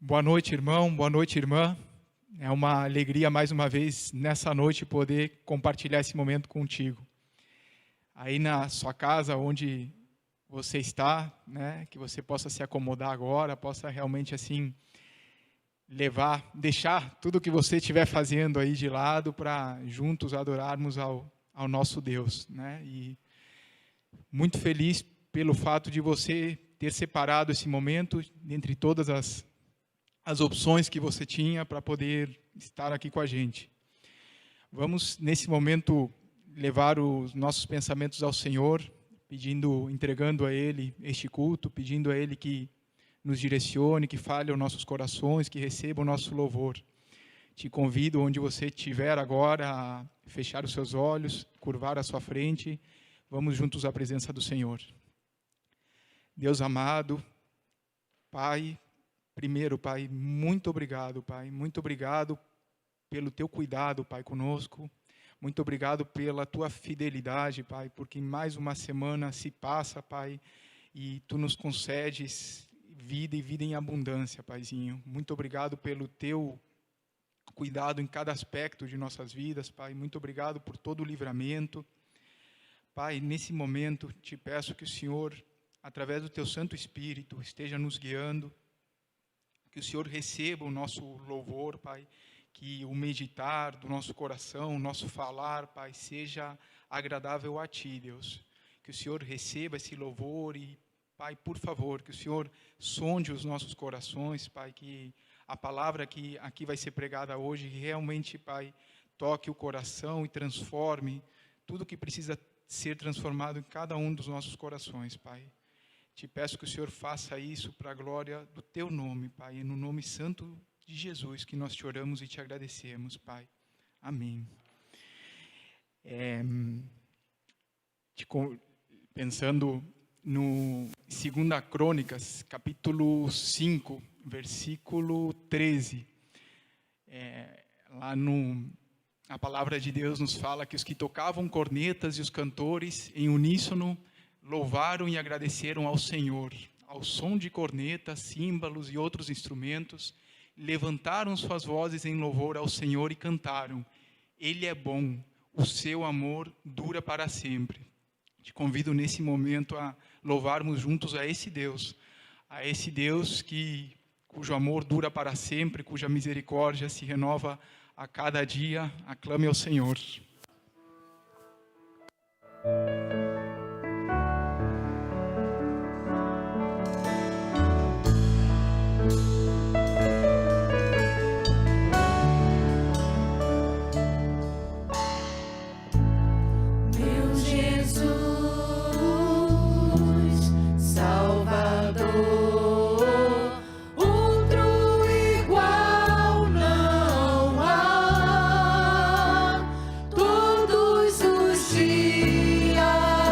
Boa noite, irmão. Boa noite, irmã. É uma alegria, mais uma vez, nessa noite, poder compartilhar esse momento contigo. Aí na sua casa, onde você está, né, que você possa se acomodar agora, possa realmente, assim, deixar tudo o que você estiver fazendo aí de lado para juntos adorarmos ao nosso Deus, né? E muito feliz pelo fato de você ter separado esse momento entre todas as opções que você tinha para poder estar aqui com a gente. Vamos, nesse momento, levar os nossos pensamentos ao Senhor, entregando a Ele este culto, pedindo a Ele que nos direcione, que fale aos nossos corações, que receba o nosso louvor. Te convido, onde você estiver agora, a fechar os seus olhos, curvar a sua frente. Vamos juntos à presença do Senhor. Deus amado, Pai, primeiro, Pai, muito obrigado, Pai. Muito obrigado pelo Teu cuidado, Pai, conosco. Muito obrigado pela Tua fidelidade, Pai, porque mais uma semana se passa, Pai, e Tu nos concedes vida e vida em abundância, Paizinho. Muito obrigado pelo Teu cuidado em cada aspecto de nossas vidas, Pai. Muito obrigado por todo o livramento. Pai, nesse momento, Te peço que o Senhor, através do Teu Santo Espírito, esteja nos guiando, que o Senhor receba o nosso louvor, Pai, que o meditar do nosso coração, o nosso falar, Pai, seja agradável a Ti, Deus. Que o Senhor receba esse louvor e, Pai, por favor, que o Senhor sonde os nossos corações, Pai, que a palavra que aqui vai ser pregada hoje realmente, Pai, toque o coração e transforme tudo que precisa ser transformado em cada um dos nossos corações, Pai. Te peço que o Senhor faça isso para a glória do Teu nome, Pai, e no nome santo de Jesus que nós te oramos e te agradecemos, Pai. Amém. Pensando no 2 Crônicas, capítulo 5, versículo 13, a palavra de Deus nos fala que os que tocavam cornetas e os cantores em uníssono louvaram e agradeceram ao Senhor, ao som de cornetas, símbolos e outros instrumentos, levantaram suas vozes em louvor ao Senhor e cantaram: Ele é bom, o seu amor dura para sempre. Te convido nesse momento a louvarmos juntos a esse Deus cujo amor dura para sempre, cuja misericórdia se renova a cada dia. Aclame ao Senhor. Todos os dias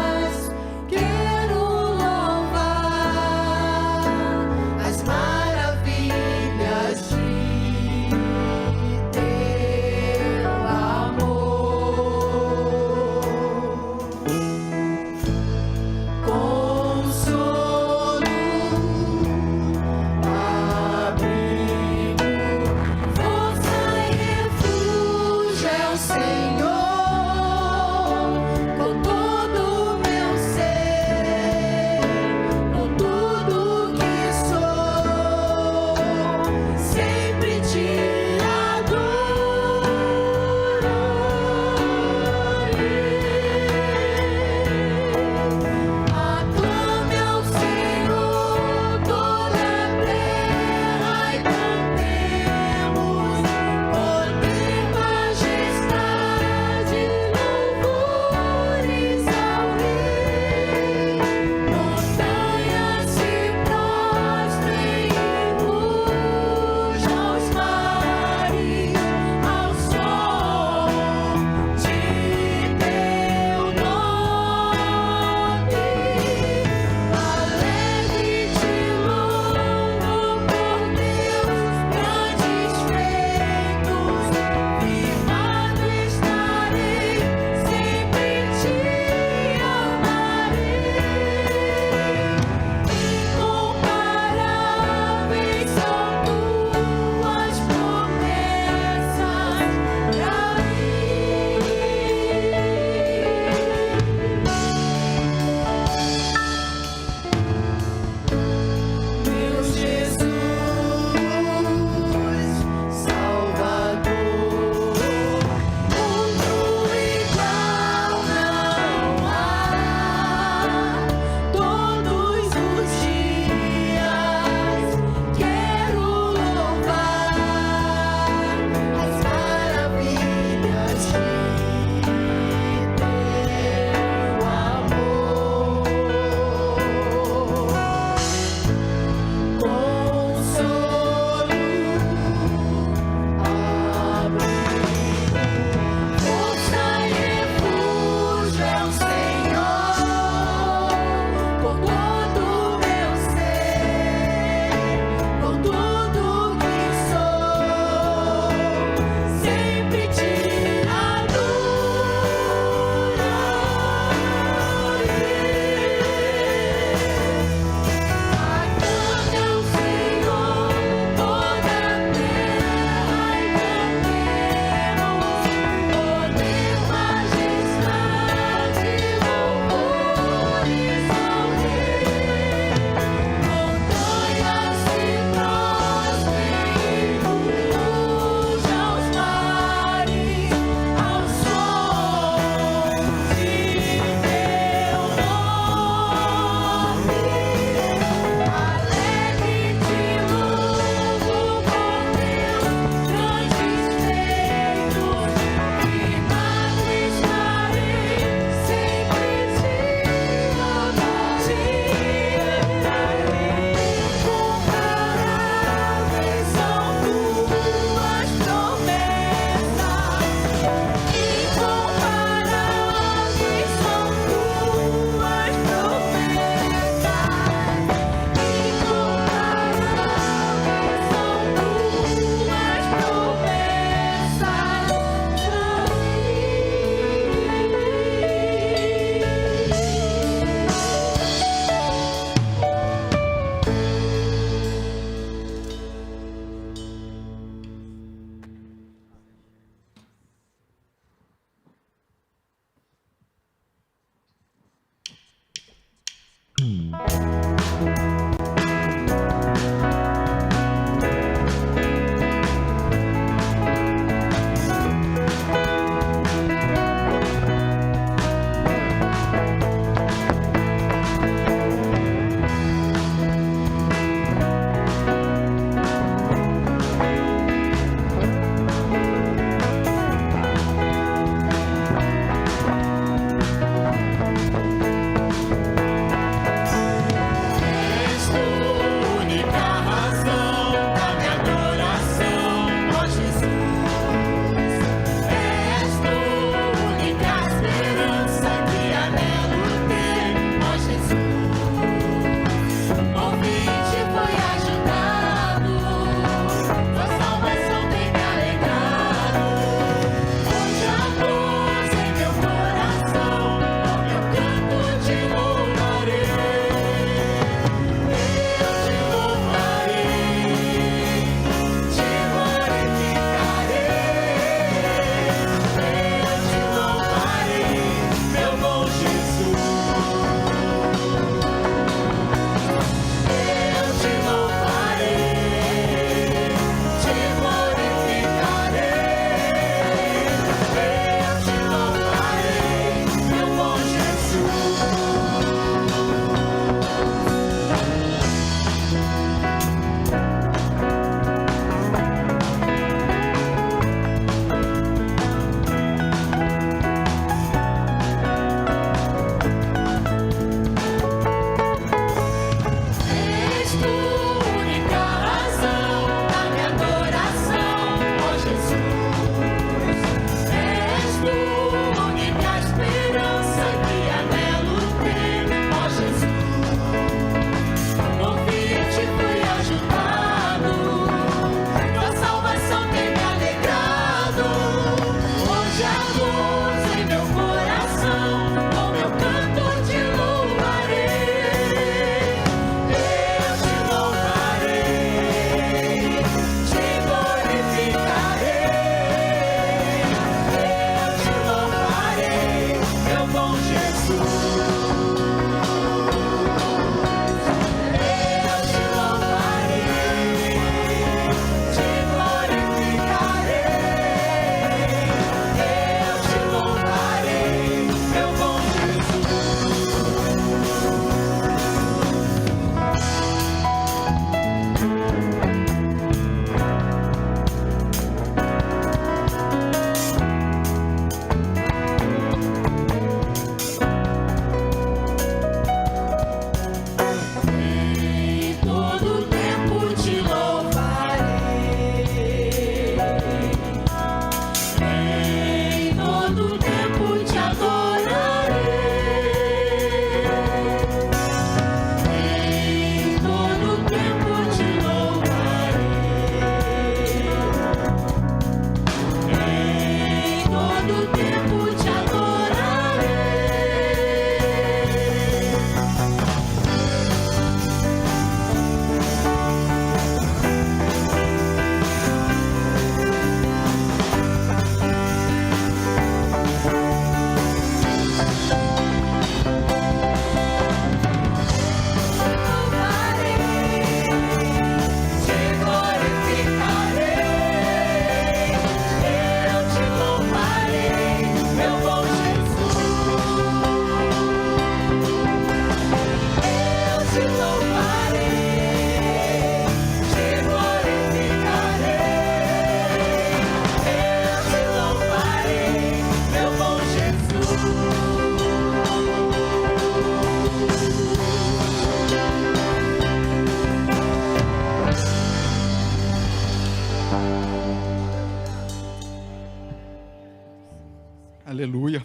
Aleluia.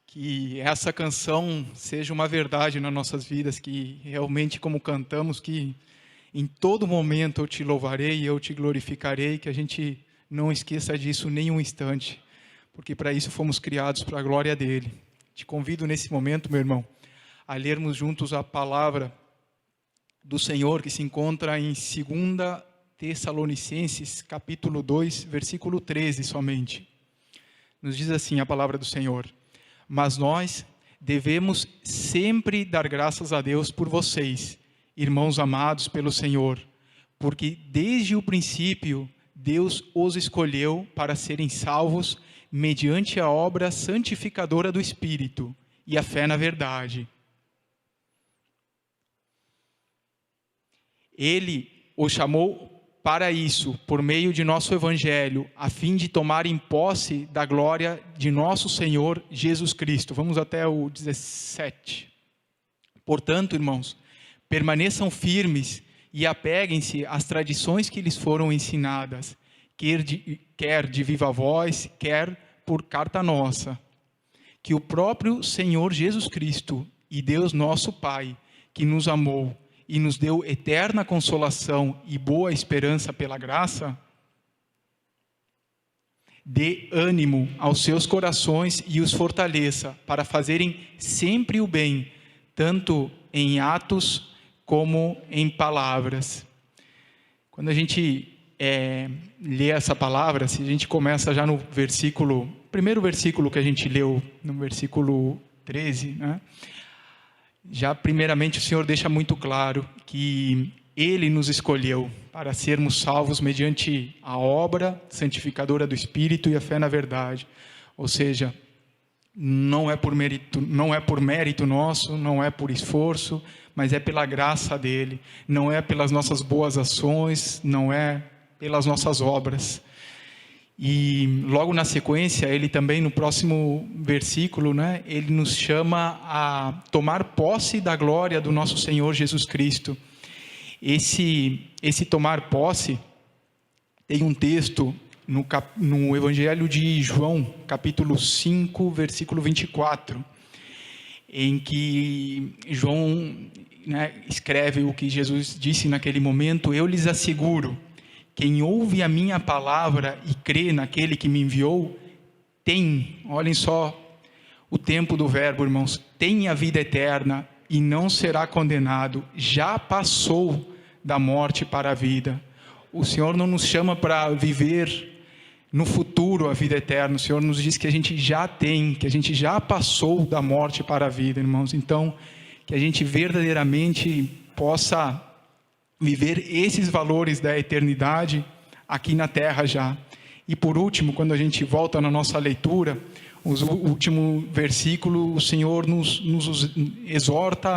Que essa canção seja uma verdade nas nossas vidas, que realmente, como cantamos, que em todo momento eu te louvarei, eu te glorificarei, que a gente não esqueça disso nem um instante, porque para isso fomos criados, para a glória dele. Te convido nesse momento, meu irmão, a lermos juntos a palavra do Senhor, que se encontra em 2 Tessalonicenses, capítulo 2, versículo 13 somente. Nos diz assim a palavra do Senhor: mas nós devemos sempre dar graças a Deus por vocês, irmãos amados pelo Senhor, porque desde o princípio Deus os escolheu para serem salvos mediante a obra santificadora do Espírito e a fé na verdade. Ele os chamou para isso, por meio de nosso Evangelho, a fim de tomarem posse da glória de nosso Senhor Jesus Cristo. Vamos até o 17. Portanto, irmãos, permaneçam firmes e apeguem-se às tradições que lhes foram ensinadas, quer de viva voz, quer por carta nossa. Que o próprio Senhor Jesus Cristo e Deus nosso Pai, que nos amou e nos deu eterna consolação e boa esperança pela graça, dê ânimo aos seus corações e os fortaleça para fazerem sempre o bem, tanto em atos como em palavras. Quando a gente lê essa palavra, se a gente começa já no primeiro versículo que a gente leu, no versículo 13, né? Já primeiramente o Senhor deixa muito claro que Ele nos escolheu para sermos salvos mediante a obra santificadora do Espírito e a fé na verdade. Ou seja, não é por mérito nosso, não é por esforço, mas é pela graça dEle. Não é pelas nossas boas ações, não é pelas nossas obras. E logo na sequência, ele também no próximo versículo, né, ele nos chama a tomar posse da glória do nosso Senhor Jesus Cristo. Esse tomar posse, tem um texto no Evangelho de João, capítulo 5, versículo 24, em que João, escreve o que Jesus disse naquele momento: eu lhes asseguro, quem ouve a minha palavra e crê naquele que me enviou, tem, olhem só o tempo do verbo, irmãos, tem a vida eterna e não será condenado, já passou da morte para a vida. O Senhor não nos chama para viver no futuro a vida eterna. O Senhor nos diz que a gente já tem, que a gente já passou da morte para a vida, irmãos. Então, que a gente verdadeiramente possa viver esses valores da eternidade aqui na terra já. E por último, quando a gente volta na nossa leitura, o último versículo, o Senhor nos exorta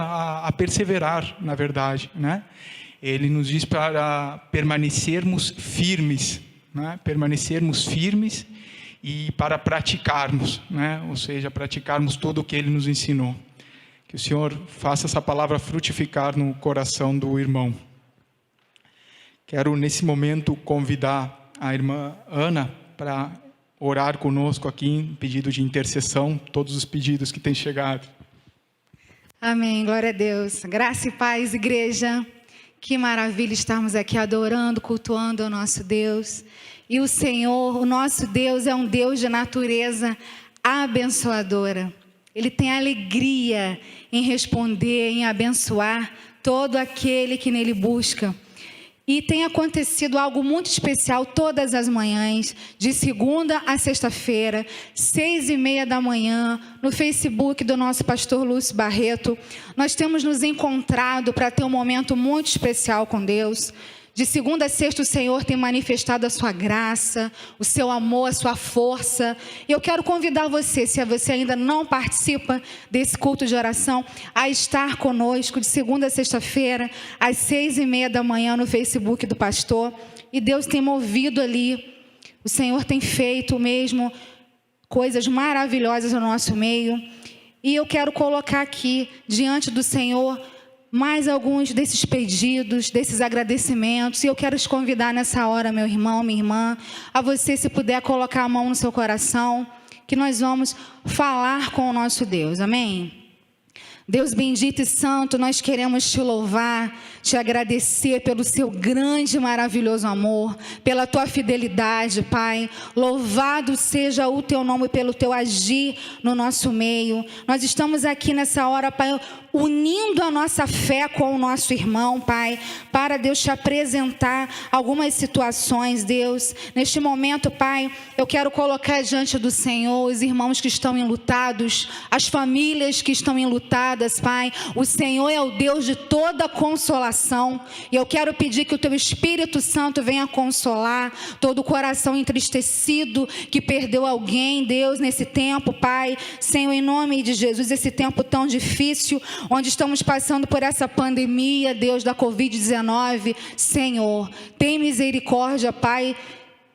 a perseverar, na verdade, né? Ele nos diz para permanecermos firmes, né? Permanecermos firmes e para praticarmos, né? Ou seja, praticarmos tudo o que Ele nos ensinou. Que o Senhor faça essa palavra frutificar no coração do irmão. Quero, nesse momento, convidar a irmã Ana para orar conosco aqui em pedido de intercessão, todos os pedidos que têm chegado. Amém, glória a Deus. Graça e paz, igreja. Que maravilha estarmos aqui adorando, cultuando o nosso Deus. E o Senhor, o nosso Deus, é um Deus de natureza abençoadora. Ele tem alegria em responder, em abençoar todo aquele que nele busca. E tem acontecido algo muito especial todas as manhãs, de segunda a sexta-feira, 6h30 da manhã, no Facebook do nosso pastor Lúcio Barreto. Nós temos nos encontrado para ter um momento muito especial com Deus. De segunda a sexta, o Senhor tem manifestado a sua graça, o seu amor, a sua força. E eu quero convidar você, se você ainda não participa desse culto de oração, a estar conosco de segunda a sexta-feira, às 6h30 da manhã, no Facebook do pastor. E Deus tem movido ali, o Senhor tem feito mesmo coisas maravilhosas no nosso meio. E eu quero colocar aqui, diante do Senhor, mais alguns desses pedidos, desses agradecimentos. E eu quero te convidar nessa hora, meu irmão, minha irmã, a você, se puder, colocar a mão no seu coração, que nós vamos falar com o nosso Deus, amém? Deus bendito e santo, nós queremos te louvar, te agradecer pelo seu grande e maravilhoso amor, pela tua fidelidade, Pai. Louvado seja o teu nome pelo teu agir no nosso meio. Nós estamos aqui nessa hora, Pai, unindo a nossa fé com o nosso irmão, Pai, para, Deus, te apresentar algumas situações, Deus. Neste momento, Pai, eu quero colocar diante do Senhor os irmãos que estão enlutados, as famílias que estão enlutadas, Pai. O Senhor é o Deus de toda consolação, e eu quero pedir que o teu Espírito Santo venha consolar todo o coração entristecido que perdeu alguém, Deus, nesse tempo, Pai. Senhor, em nome de Jesus, esse tempo tão difícil, onde estamos passando por essa pandemia, Deus, da Covid-19, Senhor, tem misericórdia, Pai,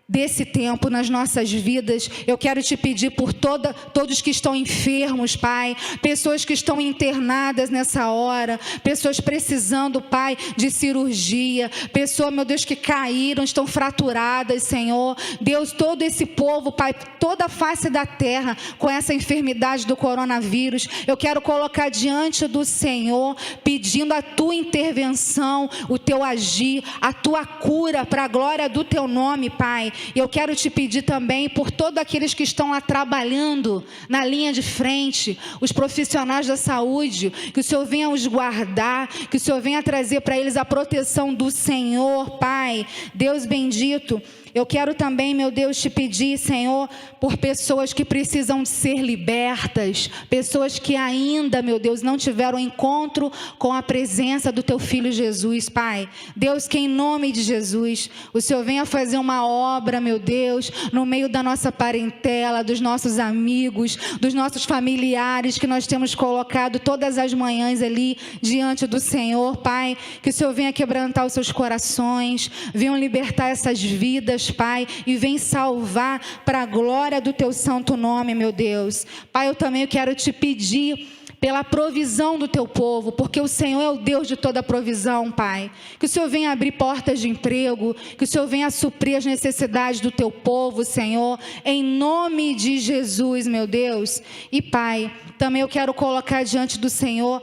desse tempo nas nossas vidas. Eu quero te pedir por todos que estão enfermos, Pai, pessoas que estão internadas nessa hora, pessoas precisando, Pai, de cirurgia, pessoas, meu Deus, que caíram, estão fraturadas, Senhor. Deus, todo esse povo, Pai, toda a face da terra com essa enfermidade do coronavírus, eu quero colocar diante do Senhor, pedindo a tua intervenção, o teu agir, a tua cura para a glória do teu nome, Pai. E eu quero te pedir também por todos aqueles que estão lá trabalhando na linha de frente, os profissionais da saúde, que o Senhor venha os guardar, que o Senhor venha trazer para eles a proteção do Senhor, Pai. Deus bendito. Eu quero também, meu Deus, te pedir, Senhor, por pessoas que precisam de ser libertas, pessoas que ainda, meu Deus, não tiveram encontro com a presença do teu Filho Jesus, Pai. Deus, que em nome de Jesus, o Senhor venha fazer uma obra, meu Deus, no meio da nossa parentela, dos nossos amigos, dos nossos familiares que nós temos colocado todas as manhãs ali diante do Senhor, Pai. Que o Senhor venha quebrantar os seus corações, venha libertar essas vidas, Pai, e vem salvar para a glória do teu santo nome, meu Deus. Pai, eu também quero te pedir pela provisão do teu povo, porque o Senhor é o Deus de toda provisão, Pai. Que o Senhor venha abrir portas de emprego, que o Senhor venha suprir as necessidades do teu povo, Senhor, em nome de Jesus, meu Deus. E, Pai, também eu quero colocar diante do Senhor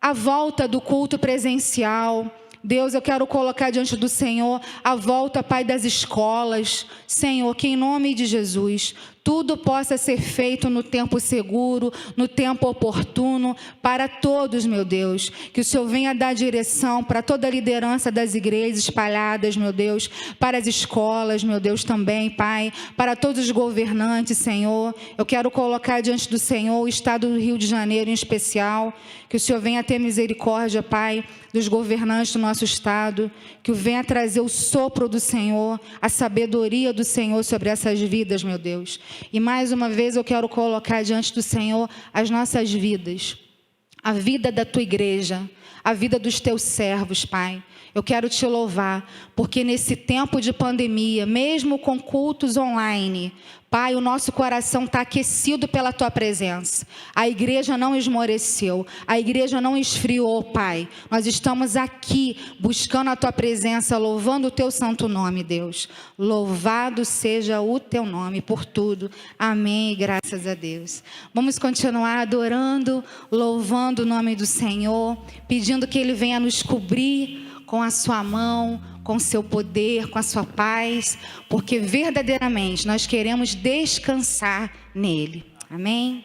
a volta do culto presencial. Deus, eu quero colocar diante do Senhor a volta, Pai, das escolas. Senhor, que em nome de Jesus tudo possa ser feito no tempo seguro, no tempo oportuno, para todos, meu Deus. Que o Senhor venha dar direção para toda a liderança das igrejas espalhadas, meu Deus, para as escolas, meu Deus, também, Pai, para todos os governantes, Senhor. Eu quero colocar diante do Senhor o estado do Rio de Janeiro em especial. Que o Senhor venha ter misericórdia, Pai, dos governantes do nosso estado, que venha trazer o sopro do Senhor, a sabedoria do Senhor sobre essas vidas, meu Deus. E mais uma vez eu quero colocar diante do Senhor as nossas vidas, a vida da tua igreja, a vida dos teus servos, Pai. Eu quero te louvar, porque nesse tempo de pandemia, mesmo com cultos online, Pai, o nosso coração está aquecido pela tua presença. A igreja não esmoreceu, a igreja não esfriou, Pai. Nós estamos aqui buscando a tua presença, louvando o teu santo nome, Deus. Louvado seja o teu nome por tudo. Amém, graças a Deus. Vamos continuar adorando, louvando o nome do Senhor, pedindo que Ele venha nos cobrir com a sua mão, com o seu poder, com a sua paz, porque verdadeiramente nós queremos descansar nele. Amém?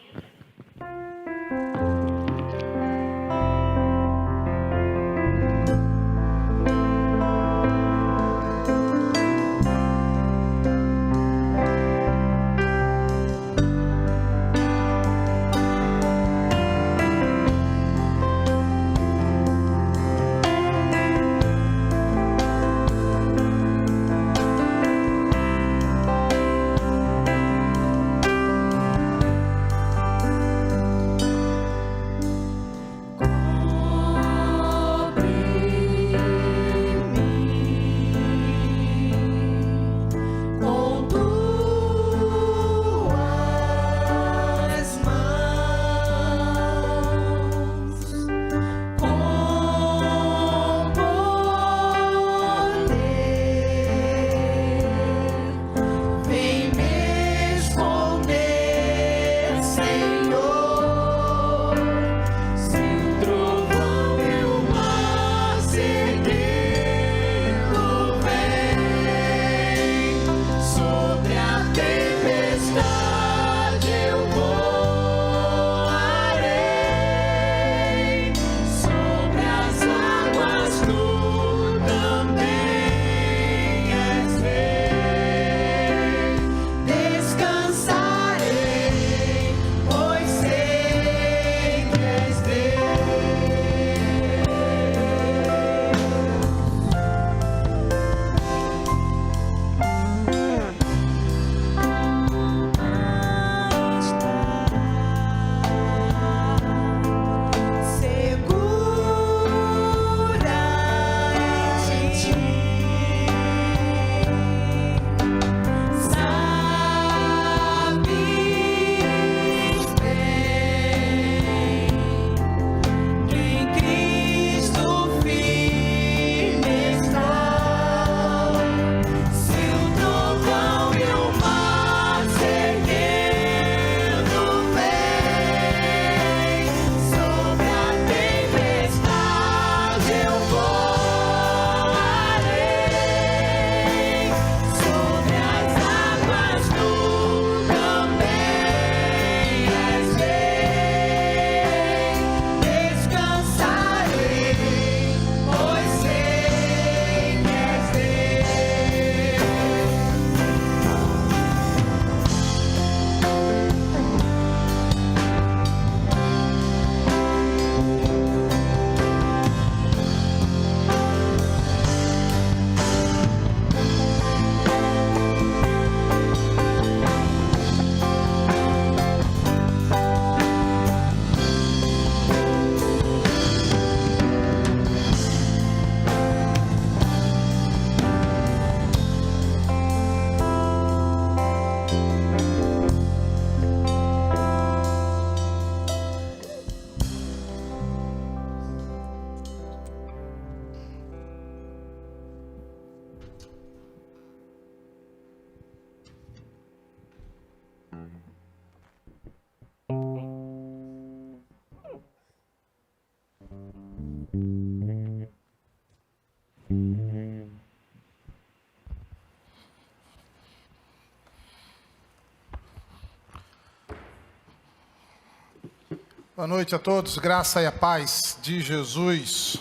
Boa noite a todos, graça e a paz de Jesus,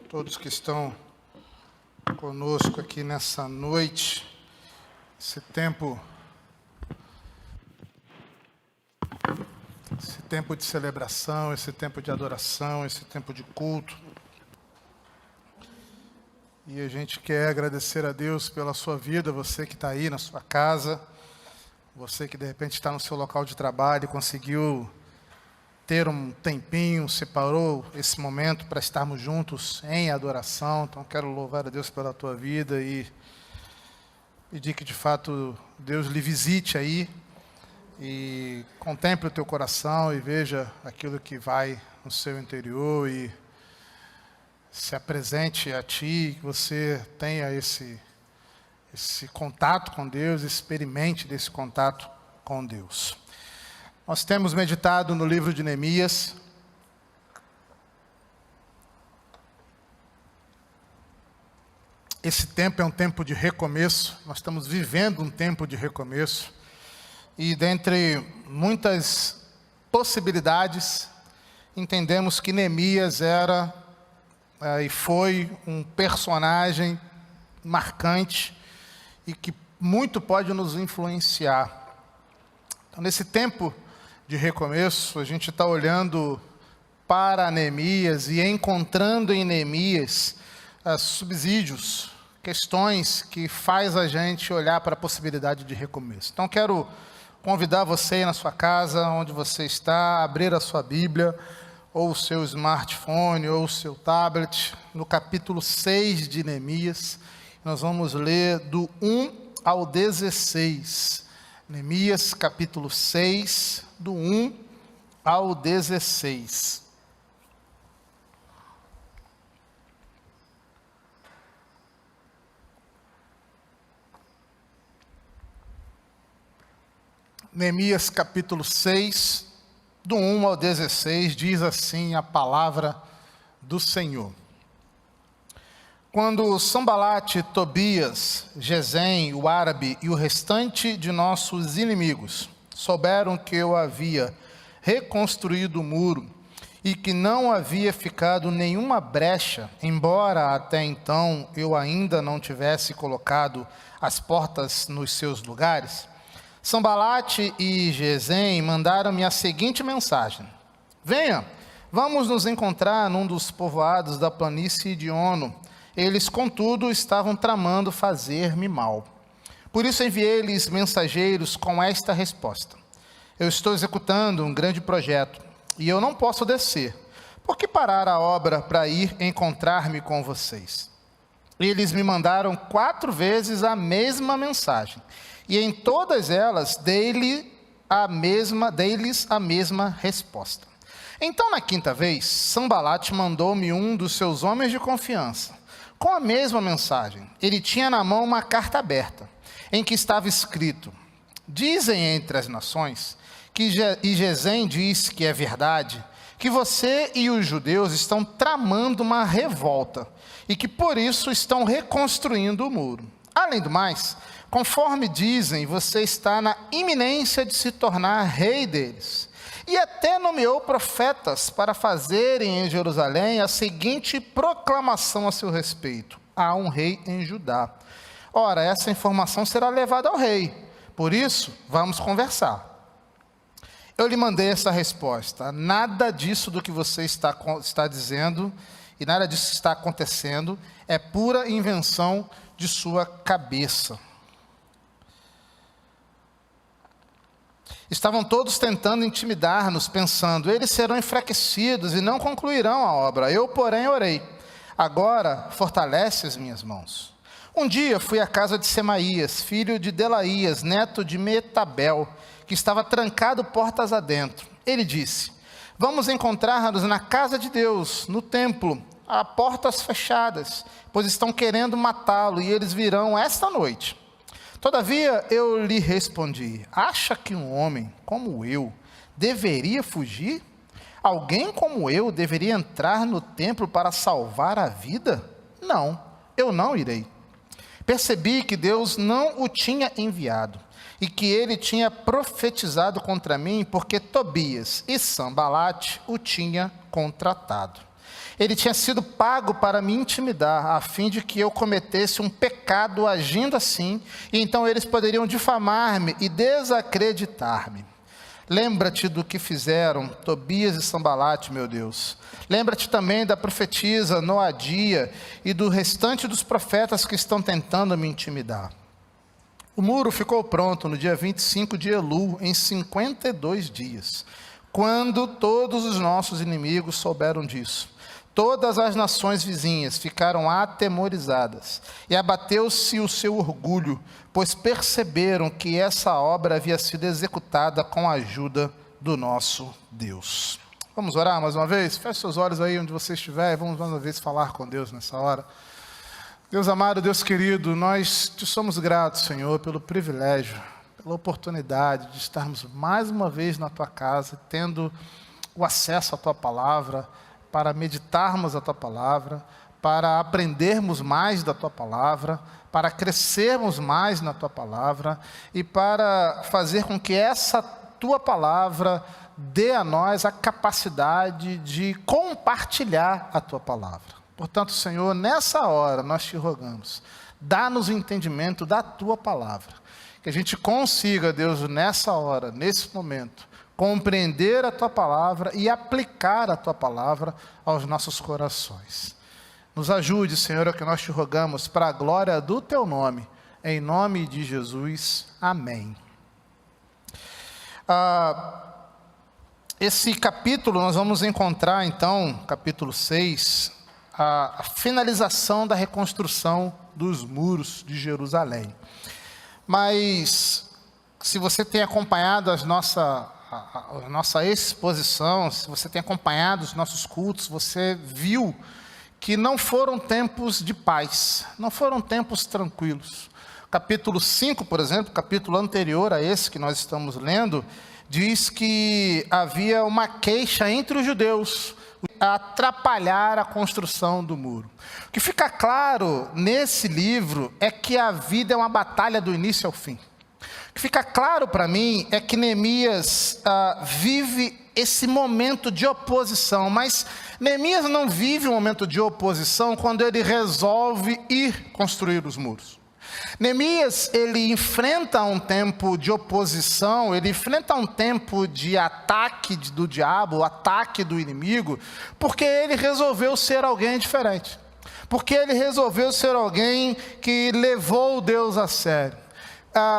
todos que estão conosco aqui nessa noite, esse tempo de celebração, esse tempo de adoração, esse tempo de culto. E a gente quer agradecer a Deus pela sua vida, você que está aí na sua casa, você que de repente está no seu local de trabalho e conseguiu ter um tempinho, separou esse momento para estarmos juntos em adoração. Então quero louvar a Deus pela tua vida e pedir que de fato Deus lhe visite aí e contemple o teu coração e veja aquilo que vai no seu interior e se apresente a ti, que você tenha esse contato com Deus, experimente desse contato com Deus. Nós temos meditado no livro de Neemias. Esse tempo é um tempo de recomeço, nós estamos vivendo um tempo de recomeço. E dentre muitas possibilidades, entendemos que Neemias era e foi um personagem marcante e que muito pode nos influenciar. Então, nesse tempo de recomeço, a gente está olhando para Neemias e encontrando em Neemias subsídios, questões que faz a gente olhar para a possibilidade de recomeço. Então quero convidar você aí na sua casa, onde você está, a abrir a sua Bíblia, ou o seu smartphone, ou o seu tablet, no capítulo 6 de Neemias. Nós vamos ler do 1 ao 16. Neemias, capítulo 6, do 1 ao 16. Neemias, capítulo 6, do 1 ao 16, diz assim a palavra do Senhor. Quando Sambalate, Tobias, Gesem, o árabe e o restante de nossos inimigos souberam que eu havia reconstruído o muro e que não havia ficado nenhuma brecha, embora até então eu ainda não tivesse colocado as portas nos seus lugares, Sambalate e Gesem mandaram-me a seguinte mensagem: venha, vamos nos encontrar num dos povoados da planície de Ono. Eles, contudo, estavam tramando fazer-me mal. Por isso enviei-lhes mensageiros com esta resposta: eu estou executando um grande projeto e eu não posso descer. Por que parar a obra para ir encontrar-me com vocês? Eles me mandaram 4 vezes a mesma mensagem, e em todas elas dei-lhes a mesma resposta. Então, na 5ª vez, Sambalate mandou-me um dos seus homens de confiança, com a mesma mensagem. Ele tinha na mão uma carta aberta, em que estava escrito: dizem entre as nações, e Gesem diz que é verdade, que você e os judeus estão tramando uma revolta, e que por isso estão reconstruindo o muro. Além do mais, conforme dizem, você está na iminência de se tornar rei deles. E até nomeou profetas para fazerem em Jerusalém a seguinte proclamação a seu respeito: há um rei em Judá. Ora, essa informação será levada ao rei, por isso vamos conversar. Eu lhe mandei essa resposta: nada disso do que você está dizendo e nada disso que está acontecendo é pura invenção de sua cabeça. Estavam todos tentando intimidar-nos, pensando: eles serão enfraquecidos e não concluirão a obra. Eu, porém, orei: agora fortalece as minhas mãos. Um dia fui à casa de Semaías, filho de Delaías, neto de Metabel, que estava trancado portas adentro. Ele disse: vamos encontrar-nos na casa de Deus, no templo, a portas fechadas, pois estão querendo matá-lo e eles virão esta noite. Todavia eu lhe respondi: acha que um homem como eu deveria fugir? Alguém como eu deveria entrar no templo para salvar a vida? Não, eu não irei. Percebi que Deus não o tinha enviado e que ele tinha profetizado contra mim porque Tobias e Sanbalate o tinham contratado. Ele tinha sido pago para me intimidar, a fim de que eu cometesse um pecado agindo assim, e então eles poderiam difamar-me e desacreditar-me. Lembra-te do que fizeram Tobias e Sanbalate, meu Deus. Lembra-te também da profetisa Noadia e do restante dos profetas que estão tentando me intimidar. O muro ficou pronto no dia 25 de Elul, em 52 dias, quando todos os nossos inimigos souberam disso. Todas as nações vizinhas ficaram atemorizadas e abateu-se o seu orgulho, pois perceberam que essa obra havia sido executada com a ajuda do nosso Deus. Vamos orar mais uma vez? Feche seus olhos aí onde você estiver e vamos mais uma vez falar com Deus nessa hora. Deus amado, Deus querido, nós te somos gratos, Senhor, pelo privilégio, pela oportunidade de estarmos mais uma vez na tua casa, tendo o acesso à tua palavra, para meditarmos a tua palavra, para aprendermos mais da tua palavra, para crescermos mais na tua palavra e para fazer com que essa tua palavra dê a nós a capacidade de compartilhar a tua palavra. Portanto, Senhor, nessa hora nós te rogamos, dá-nos o entendimento da tua palavra, que a gente consiga, Deus, nessa hora, nesse momento, compreender a tua palavra e aplicar a tua palavra aos nossos corações. Nos ajude, Senhor, é o que nós te rogamos, para a glória do teu nome, em nome de Jesus, amém. Esse capítulo nós vamos encontrar então, capítulo 6, a finalização da reconstrução dos muros de Jerusalém. Mas, se você tem acompanhado a nossa exposição, se você tem acompanhado os nossos cultos, você viu que não foram tempos de paz, não foram tempos tranquilos. Capítulo 5, por exemplo, capítulo anterior a esse que nós estamos lendo, diz que havia uma queixa entre os judeus a atrapalhar a construção do muro. O que fica claro nesse livro é que a vida é uma batalha do início ao fim. O que fica claro para mim é que Neemias vive esse momento de oposição, mas Neemias não vive um momento de oposição quando ele resolve ir construir os muros. Neemias, ele enfrenta um tempo de oposição, ele enfrenta um tempo de ataque do diabo, ataque do inimigo, porque ele resolveu ser alguém diferente. Porque ele resolveu ser alguém que levou Deus a sério.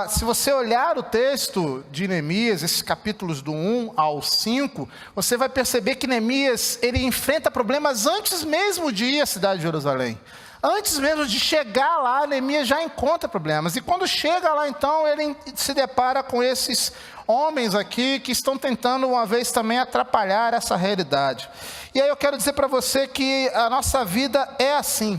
Se você olhar o texto de Neemias, esses capítulos do 1 ao 5, você vai perceber que Neemias, ele enfrenta problemas antes mesmo de ir à cidade de Jerusalém. Antes mesmo de chegar lá, Neemias já encontra problemas. E quando chega lá, então, ele se depara com esses homens aqui que estão tentando, uma vez também, atrapalhar essa realidade. E aí eu quero dizer para você que a nossa vida é assim.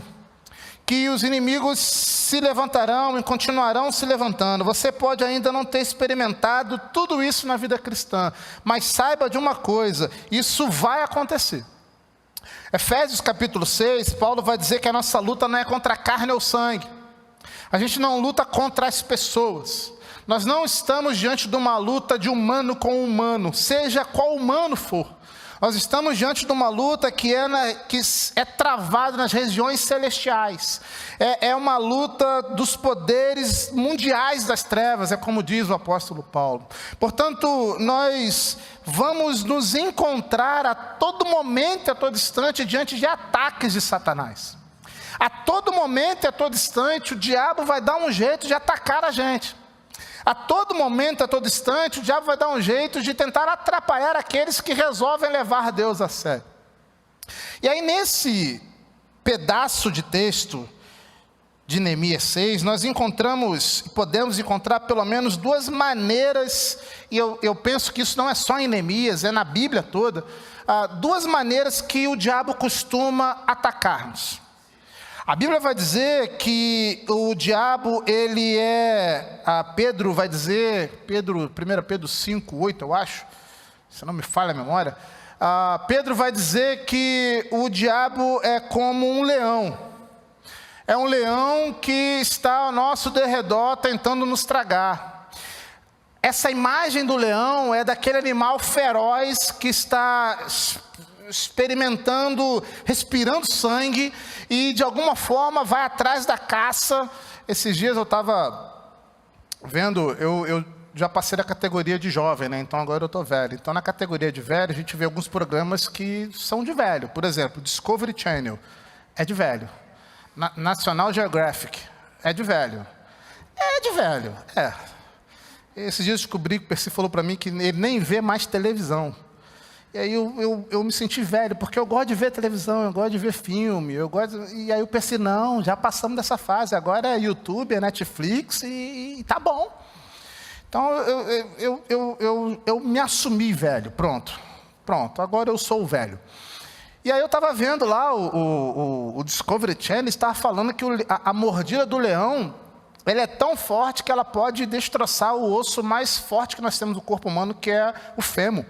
Que os inimigos se levantarão e continuarão se levantando. Você pode ainda não ter experimentado tudo isso na vida cristã, mas saiba de uma coisa, isso vai acontecer. Efésios capítulo 6, Paulo vai dizer que a nossa luta não é contra a carne ou sangue. A gente não luta contra as pessoas. Nós não estamos diante de uma luta de humano com humano, seja qual humano for. Nós estamos diante de uma luta que é travada nas regiões celestiais. É uma luta dos poderes mundiais das trevas, é como diz o apóstolo Paulo. Portanto, nós vamos nos encontrar a todo momento, a todo instante, diante de ataques de Satanás. A todo momento e a todo instante, o diabo vai dar um jeito de atacar a gente. A todo momento, a todo instante, o diabo vai dar um jeito de tentar atrapalhar aqueles que resolvem levar Deus a sério. E aí, nesse pedaço de texto de Neemias 6, nós podemos encontrar pelo menos duas maneiras, e eu penso que isso não é só em Neemias, é na Bíblia toda, duas maneiras que o diabo costuma atacar-nos. A Bíblia vai dizer que o diabo, Pedro vai dizer, 1 Pedro 5, 8, eu acho, se não me falha a memória, Pedro vai dizer que o diabo é como um leão. É um leão que está ao nosso derredor tentando nos tragar. Essa imagem do leão é daquele animal feroz que está experimentando, respirando sangue e de alguma forma vai atrás da caça. Esses dias eu estava vendo, eu já passei da categoria de jovem, né? Então agora eu estou velho. Então na categoria de velho a gente vê alguns programas que são de velho. Por exemplo, Discovery Channel é de velho. National Geographic é de velho. Esses dias eu descobri que o Percy falou para mim que ele nem vê mais televisão. E aí eu me senti velho, porque eu gosto de ver televisão, eu gosto de ver filme, e aí eu pensei, não, já passamos dessa fase, agora é YouTube, é Netflix e tá bom. Então eu me assumi velho, pronto, agora eu sou o velho. E aí eu estava vendo lá, o Discovery Channel estava falando que a mordida do leão, ela é tão forte que ela pode destroçar o osso mais forte que nós temos no corpo humano, que é o fêmur.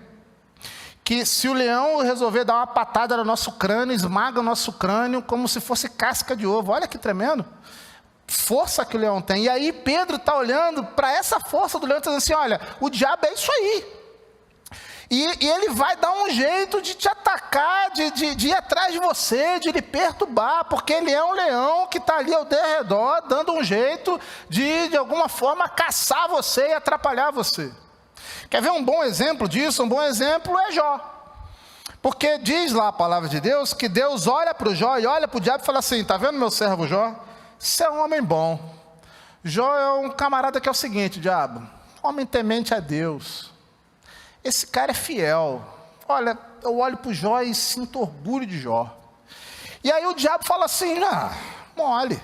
Que se o leão resolver dar uma patada no nosso crânio, esmaga o nosso crânio como se fosse casca de ovo. Olha que tremendo. Força que o leão tem. E aí Pedro está olhando para essa força do leão e está dizendo assim, olha, o diabo é isso aí. E ele vai dar um jeito de te atacar, de ir atrás de você, de lhe perturbar, porque ele é um leão que está ali ao derredor, dando um jeito de alguma forma, caçar você e atrapalhar você. Quer ver um bom exemplo disso? Um bom exemplo é Jó. Porque diz lá a palavra de Deus, que Deus olha para o Jó e olha para o diabo e fala assim, está vendo meu servo Jó? Você é um homem bom. Jó é um camarada que é o seguinte, diabo, homem temente a Deus. Esse cara é fiel. Olha, eu olho para o Jó e sinto orgulho de Jó. E aí o diabo fala assim, mole,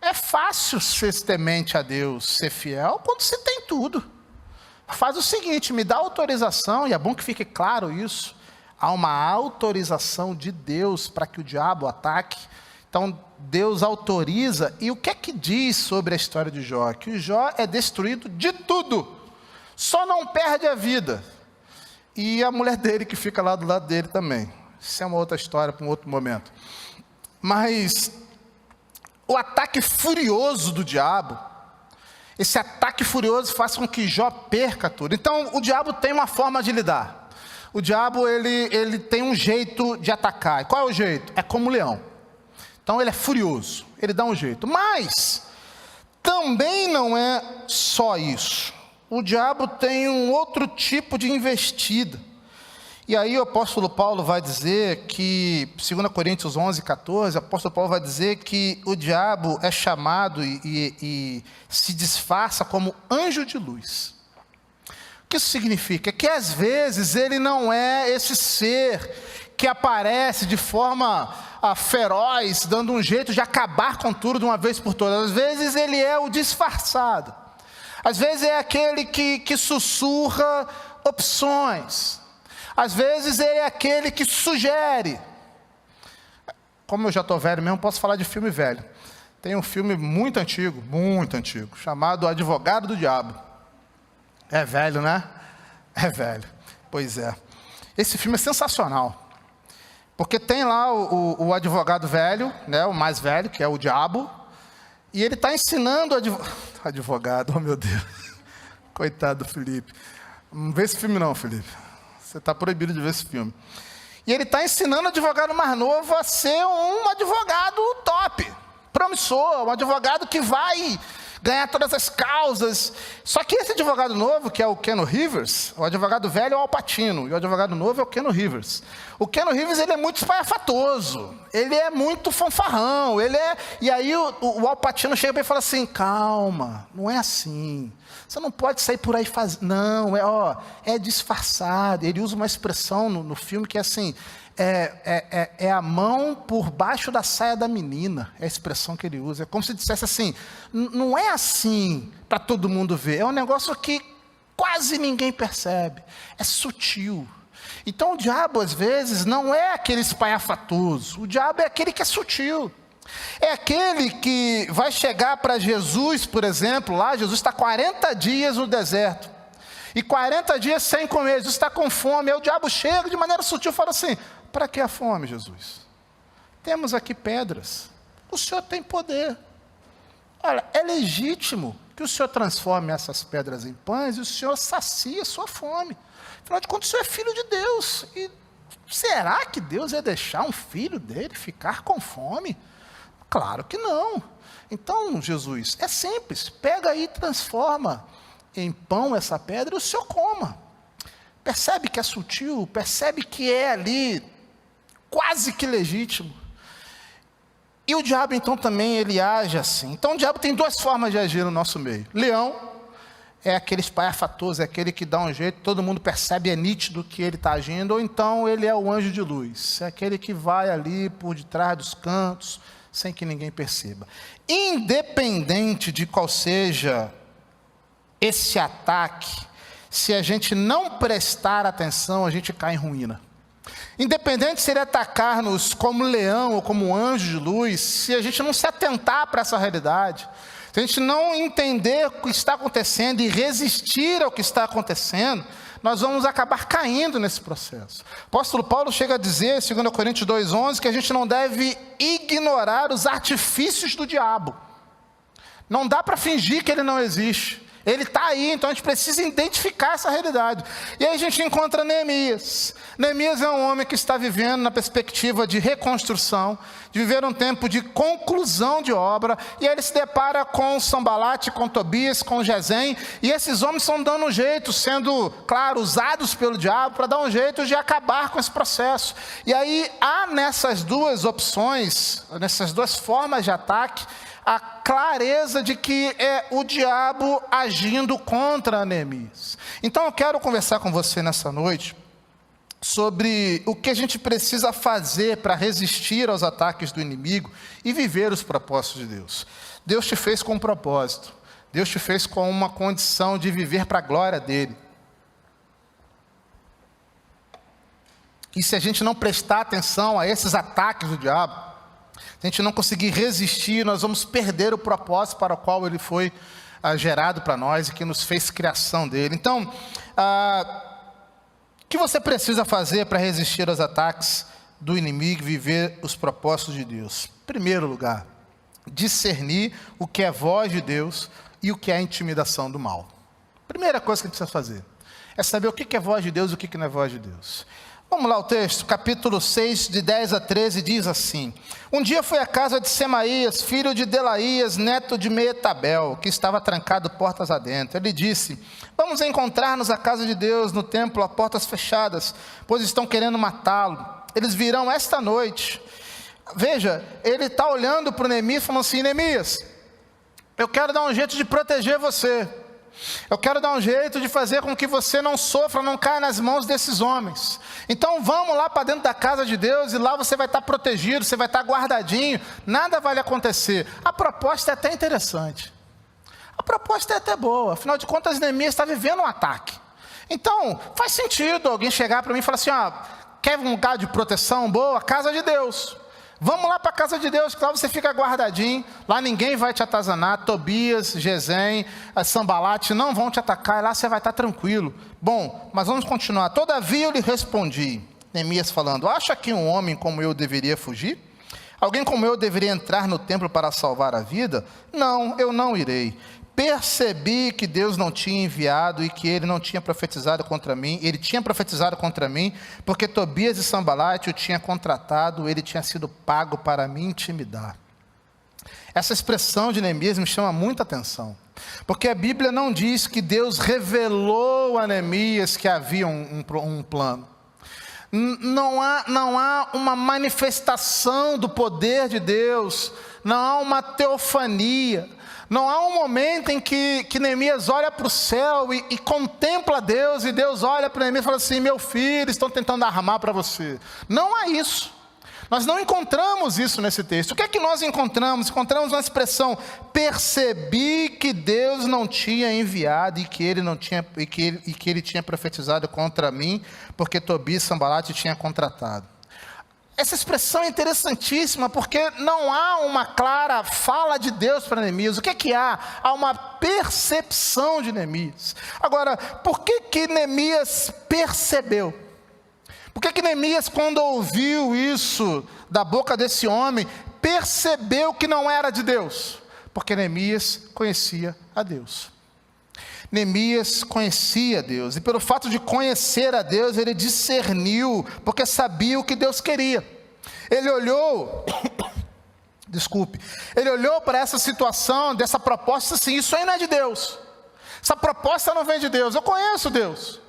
é fácil ser temente a Deus, ser fiel, quando você tem tudo. Faz o seguinte, me dá autorização, e é bom que fique claro isso, há uma autorização de Deus para que o diabo ataque. Então Deus autoriza, e o que é que diz sobre a história de Jó? Que o Jó é destruído de tudo, só não perde a vida. E a mulher dele que fica lá do lado dele também. Isso é uma outra história para um outro momento. Mas o ataque furioso do diabo, esse ataque furioso faz com que Jó perca tudo. Então o diabo tem uma forma de lidar. O diabo ele tem um jeito de atacar. E qual é o jeito? É como um leão. Então ele é furioso, ele dá um jeito. Mas também não é só isso. O diabo tem um outro tipo de investida. E aí o apóstolo Paulo vai dizer que, 2 Coríntios 11, 14, o apóstolo Paulo vai dizer que o diabo é chamado e se disfarça como anjo de luz. O que isso significa? Que às vezes ele não é esse ser que aparece de forma feroz, dando um jeito de acabar com tudo de uma vez por todas. Às vezes ele é o disfarçado. Às vezes é aquele que sussurra opções. Às vezes ele é aquele que sugere. Como eu já estou velho mesmo, posso falar de filme velho. Tem um filme muito antigo, chamado Advogado do Diabo. É velho, né? É velho. Pois é. Esse filme é sensacional. Porque tem lá o advogado velho, né, o mais velho, que é o diabo. E ele está ensinando advogado, oh meu Deus. Coitado do Felipe. Não vê esse filme não, Felipe. Você está proibido de ver esse filme. E ele está ensinando o advogado mais novo a ser um advogado top, promissor, um advogado que vai ganhar todas as causas. Só que esse advogado novo, que é o Keanu Reeves, o advogado velho é o Al Pacino, e o advogado novo é o Keanu Reeves. O Keanu Reeves, ele é muito espalhafatoso, ele é muito fanfarrão, e aí o Al Pacino chega para ele e fala assim, calma, não é assim. Você não pode sair por aí fazendo. Não, é disfarçado. Ele usa uma expressão no filme que é assim, é a mão por baixo da saia da menina. É a expressão que ele usa. É como se dissesse assim, não é assim para todo mundo ver. É um negócio que quase ninguém percebe. É sutil. Então o diabo, às vezes, não é aquele espalhafatoso. O diabo é aquele que é sutil. É aquele que vai chegar para Jesus, por exemplo, lá Jesus está 40 dias no deserto, e 40 dias sem comer, Jesus está com fome, aí o diabo chega de maneira sutil e fala assim, para que a fome, Jesus? Temos aqui pedras, o Senhor tem poder. Olha, é legítimo que o Senhor transforme essas pedras em pães e o Senhor sacia a sua fome. Afinal de contas, o Senhor é filho de Deus. E será que Deus ia deixar um filho dele ficar com fome? Claro que não. Então, Jesus, é simples. Pega aí e transforma em pão essa pedra e o Senhor coma. Percebe que é sutil, percebe que é ali quase que legítimo. E o diabo, então, também, ele age assim. Então, o diabo tem duas formas de agir no nosso meio. Leão é aquele espalhafatoso, é aquele que dá um jeito, todo mundo percebe, é nítido que ele está agindo. Ou então, ele é o anjo de luz. É aquele que vai ali por detrás dos cantos, sem que ninguém perceba. Independente de qual seja esse ataque, se a gente não prestar atenção, a gente cai em ruína. Independente se ele atacar-nos como leão ou como anjo de luz, se a gente não se atentar para essa realidade, se a gente não entender o que está acontecendo e resistir ao que está acontecendo, nós vamos acabar caindo nesse processo. O apóstolo Paulo chega a dizer, em 2 Coríntios 2,11, que a gente não deve ignorar os artifícios do diabo. Não dá para fingir que ele não existe. Ele está aí, então a gente precisa identificar essa realidade. E aí a gente encontra Neemias. Neemias é um homem que está vivendo na perspectiva de reconstrução, de viver um tempo de conclusão de obra, e aí ele se depara com Sambalate, com Tobias, com Gesem, e esses homens estão dando um jeito, sendo, claro, usados pelo diabo para dar um jeito de acabar com esse processo. E aí há nessas duas opções, nessas duas formas de ataque, a clareza de que é o diabo agindo contra Neemias. Então eu quero conversar com você nessa noite sobre o que a gente precisa fazer para resistir aos ataques do inimigo e viver os propósitos de Deus. Deus te fez com um propósito. Deus te fez com uma condição de viver para a glória dele. E se a gente não prestar atenção a esses ataques do diabo, se a gente não conseguir resistir, nós vamos perder o propósito para o qual ele foi gerado para nós e que nos fez criação dele. Então, o que você precisa fazer para resistir aos ataques do inimigo e viver os propósitos de Deus? Em primeiro lugar, discernir o que é voz de Deus e o que é intimidação do mal. Primeira coisa que a gente precisa fazer é saber o que é voz de Deus e o que não é voz de Deus. Vamos lá, o texto, capítulo 6, de 10 a 13, diz assim: Um dia fui à casa de Semaías, filho de Delaías, neto de Meetabel, que estava trancado portas adentro. Ele disse: Vamos encontrar-nos à casa de Deus, no templo, a portas fechadas, pois estão querendo matá-lo. Eles virão esta noite. Veja, ele está olhando para o Neemias, falando assim: Neemias, eu quero dar um jeito de proteger você. Eu quero dar um jeito de fazer com que você não sofra, não caia nas mãos desses homens. Então vamos lá para dentro da casa de Deus e lá você vai estar protegido, você vai estar guardadinho, nada vai lhe acontecer. A proposta é até interessante. A proposta é até boa, afinal de contas Neemias está vivendo um ataque. Então faz sentido alguém chegar para mim e falar assim: quer um lugar de proteção boa? Casa de Deus. Vamos lá para a casa de Deus, que lá você fica guardadinho, lá ninguém vai te atazanar, Tobias, Gesem, Sambalate não vão te atacar, e lá você vai estar tranquilo. Bom, mas vamos continuar. Todavia eu lhe respondi, Neemias falando: acha que um homem como eu deveria fugir? Alguém como eu deveria entrar no templo para salvar a vida? Não, eu não irei. Percebi que Deus não tinha enviado e que ele não tinha profetizado contra mim. Ele tinha profetizado contra mim, porque Tobias e Sambalate o tinha contratado, ele tinha sido pago para me intimidar. Essa expressão de Neemias me chama muita atenção, porque a Bíblia não diz que Deus revelou a Neemias que havia um plano. Não há uma manifestação do poder de Deus, não há uma teofania. Não há um momento em que Neemias olha para o céu e contempla Deus, e Deus olha para Neemias e fala assim: meu filho, estão tentando armar para você. Não há isso. Nós não encontramos isso nesse texto. O que é que nós encontramos? Encontramos uma expressão: percebi que Deus não tinha enviado e que ele tinha profetizado contra mim, porque Tobias e Sambalate tinha contratado. Essa expressão é interessantíssima, porque não há uma clara fala de Deus para Neemias. O que é que há? Há uma percepção de Neemias. Agora, por que Neemias percebeu? Por que Neemias, quando ouviu isso da boca desse homem, percebeu que não era de Deus? Porque Neemias conhecia a Deus. Neemias conhecia Deus, e pelo fato de conhecer a Deus, ele discerniu, porque sabia o que Deus queria. Ele olhou, ele olhou para essa situação, dessa proposta, assim, isso aí não é de Deus. Essa proposta não vem de Deus. Eu conheço Deus,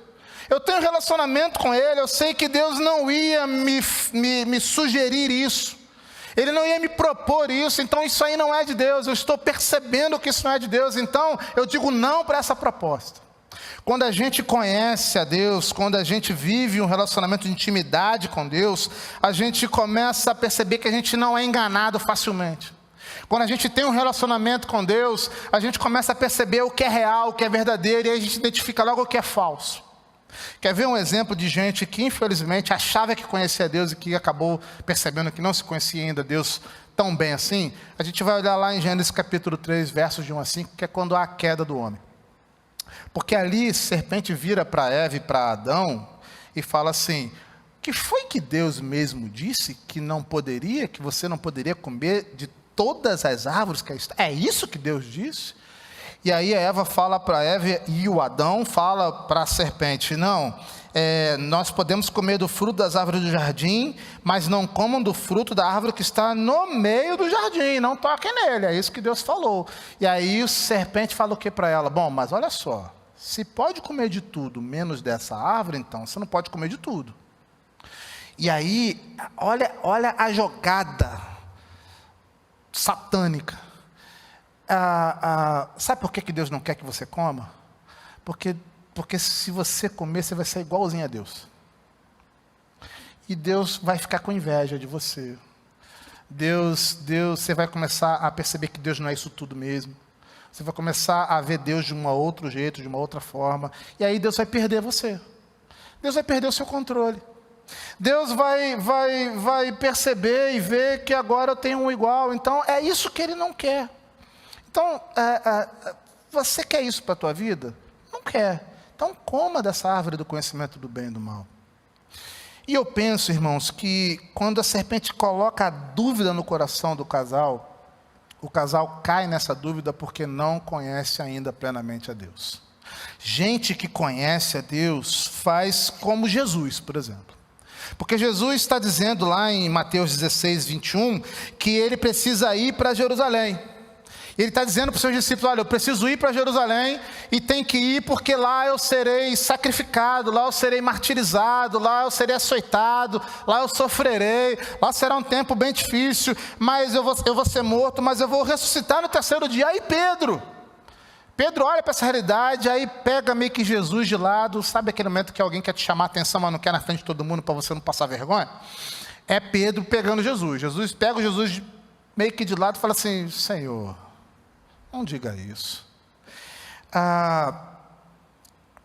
eu tenho relacionamento com Ele, eu sei que Deus não ia me sugerir isso, Ele não ia me propor isso, então isso aí não é de Deus. Eu estou percebendo que isso não é de Deus, então eu digo não para essa proposta. Quando a gente conhece a Deus, quando a gente vive um relacionamento de intimidade com Deus, a gente começa a perceber que a gente não é enganado facilmente. Quando a gente tem um relacionamento com Deus, a gente começa a perceber o que é real, o que é verdadeiro, e aí a gente identifica logo o que é falso. Quer ver um exemplo de gente que infelizmente achava que conhecia Deus e que acabou percebendo que não se conhecia ainda Deus tão bem assim? A gente vai olhar lá em Gênesis capítulo 3, versos de 1 a 5, que é quando há a queda do homem. Porque ali a serpente vira para Eva e para Adão e fala assim: que foi que Deus mesmo disse que não poderia, que você não poderia comer de todas as árvores que está? É isso que Deus disse? E aí a Eva fala para Eva e o Adão fala para a serpente: não, nós podemos comer do fruto das árvores do jardim, mas não comam do fruto da árvore que está no meio do jardim, não toquem nele, é isso que Deus falou. E aí o serpente fala o que para ela? Bom, mas olha só, se pode comer de tudo menos dessa árvore, então você não pode comer de tudo. E aí, olha a jogada satânica. Sabe por que Deus não quer que você coma? Porque se você comer, você vai ser igualzinho a Deus. E Deus vai ficar com inveja de você. Você vai começar a perceber que Deus não é isso tudo mesmo. Você vai começar a ver Deus de um outro jeito, de uma outra forma. E aí Deus vai perder você. Deus vai perder o seu controle. Deus vai perceber e ver que agora eu tenho um igual. Então é isso que Ele não quer. Então, você quer isso para a tua vida? Não quer. Então coma dessa árvore do conhecimento do bem e do mal. E eu penso, irmãos, que quando a serpente coloca a dúvida no coração do casal, o casal cai nessa dúvida porque não conhece ainda plenamente a Deus. Gente que conhece a Deus faz como Jesus, por exemplo. Porque Jesus está dizendo lá em Mateus 16, 21, que ele precisa ir para Jerusalém. Ele está dizendo para os seus discípulos: olha, eu preciso ir para Jerusalém e tem que ir porque lá eu serei sacrificado, lá eu serei martirizado, lá eu serei açoitado, lá eu sofrerei, lá será um tempo bem difícil, mas eu vou ser morto, mas eu vou ressuscitar no terceiro dia. Aí Pedro olha para essa realidade, aí pega meio que Jesus de lado. Sabe aquele momento que alguém quer te chamar a atenção, mas não quer na frente de todo mundo para você não passar vergonha? É Pedro pegando Jesus. Jesus pega o Jesus meio que de lado e fala assim: Senhor, não diga isso.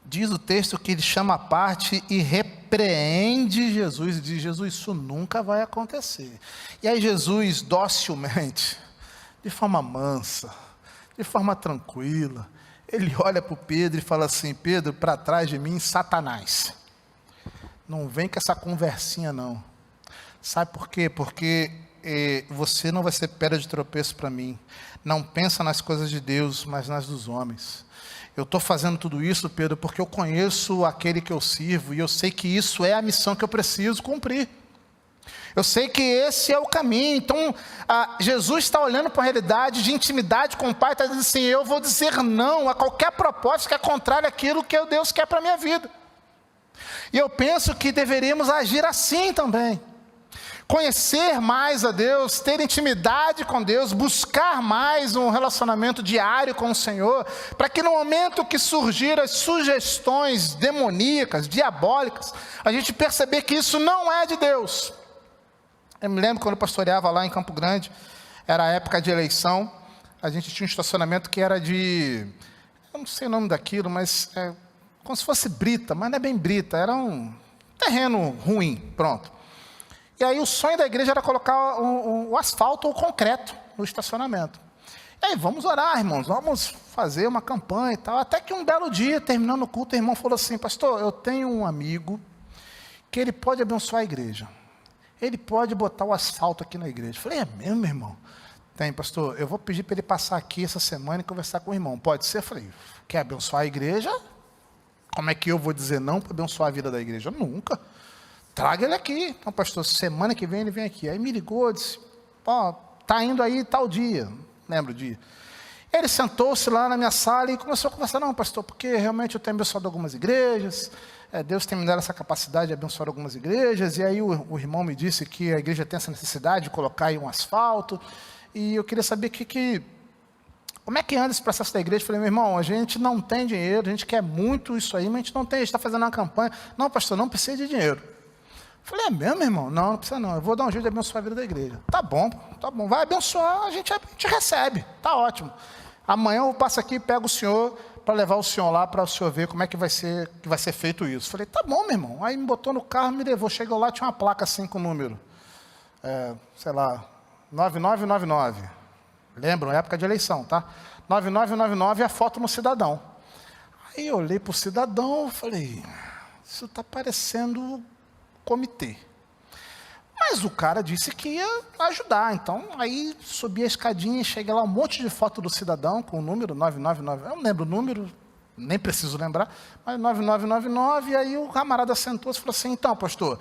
Diz o texto que ele chama a parte e repreende Jesus e diz: Jesus, isso nunca vai acontecer. E aí Jesus, docilmente, de forma mansa, de forma tranquila, ele olha para o Pedro e fala assim: Pedro, para trás de mim, Satanás. Não vem com essa conversinha não. Sabe por quê? Porque você não vai ser pedra de tropeço para mim. Não pensa nas coisas de Deus, mas nas dos homens. Eu estou fazendo tudo isso, Pedro, porque eu conheço aquele que eu sirvo, e eu sei que isso é a missão que eu preciso cumprir. Eu sei que esse é o caminho. Então, Jesus está olhando para a realidade de intimidade com o Pai, está dizendo assim: eu vou dizer não a qualquer proposta que é contrária àquilo que Deus quer para a minha vida. E eu penso que deveríamos agir assim também. Conhecer mais a Deus, ter intimidade com Deus, buscar mais um relacionamento diário com o Senhor, para que no momento que surgir as sugestões demoníacas, diabólicas, a gente perceber que isso não é de Deus. Eu me lembro quando eu pastoreava lá em Campo Grande, era a época de eleição, a gente tinha um estacionamento que era de, eu não sei o nome daquilo, mas como se fosse brita, mas não é bem brita, era um terreno ruim, pronto. E aí o sonho da igreja era colocar o asfalto ou o concreto no estacionamento. E aí, vamos orar, irmãos, vamos fazer uma campanha e tal. Até que um belo dia, terminando o culto, o irmão falou assim: pastor, eu tenho um amigo que ele pode abençoar a igreja. Ele pode botar o asfalto aqui na igreja. Eu falei, é mesmo, meu irmão? Tem, pastor, eu vou pedir para ele passar aqui essa semana e conversar com o irmão. Pode ser? Eu falei, quer abençoar a igreja? Como é que eu vou dizer não para abençoar a vida da igreja? Nunca. Traga ele aqui. Então, pastor, semana que vem ele vem aqui. Aí me ligou, disse, tá indo aí tal dia. Lembro o dia. Ele sentou-se lá na minha sala e começou a conversar. Não, pastor, porque realmente eu tenho abençoado algumas igrejas. Deus tem me dado essa capacidade de abençoar algumas igrejas. E aí o irmão me disse que a igreja tem essa necessidade de colocar aí um asfalto. E eu queria saber como é que anda esse processo da igreja. Eu falei, meu irmão, a gente não tem dinheiro, a gente quer muito isso aí, mas a gente não tem, a gente está fazendo uma campanha. Não, pastor, não precisa de dinheiro. Eu falei, é mesmo, meu irmão? Não, não precisa não, eu vou dar um jeito de abençoar a vida da igreja. Tá bom, vai abençoar, a gente recebe, tá ótimo. Amanhã eu passo aqui e pego o senhor para levar o senhor lá, para o senhor ver como é que vai ser feito isso. Eu falei, tá bom, meu irmão. Aí me botou no carro, me levou, chegou lá, tinha uma placa assim com o número, 9999. Lembram, época de eleição, tá? 9999 e a foto no cidadão. Aí eu olhei para o cidadão e falei, isso está parecendo comitê. Mas o cara disse que ia ajudar. Então, aí subi a escadinha e cheguei lá, um monte de foto do cidadão com o número 999. Eu não lembro o número, nem preciso lembrar, mas 9999. E aí o camarada sentou-se e falou assim, então, pastor,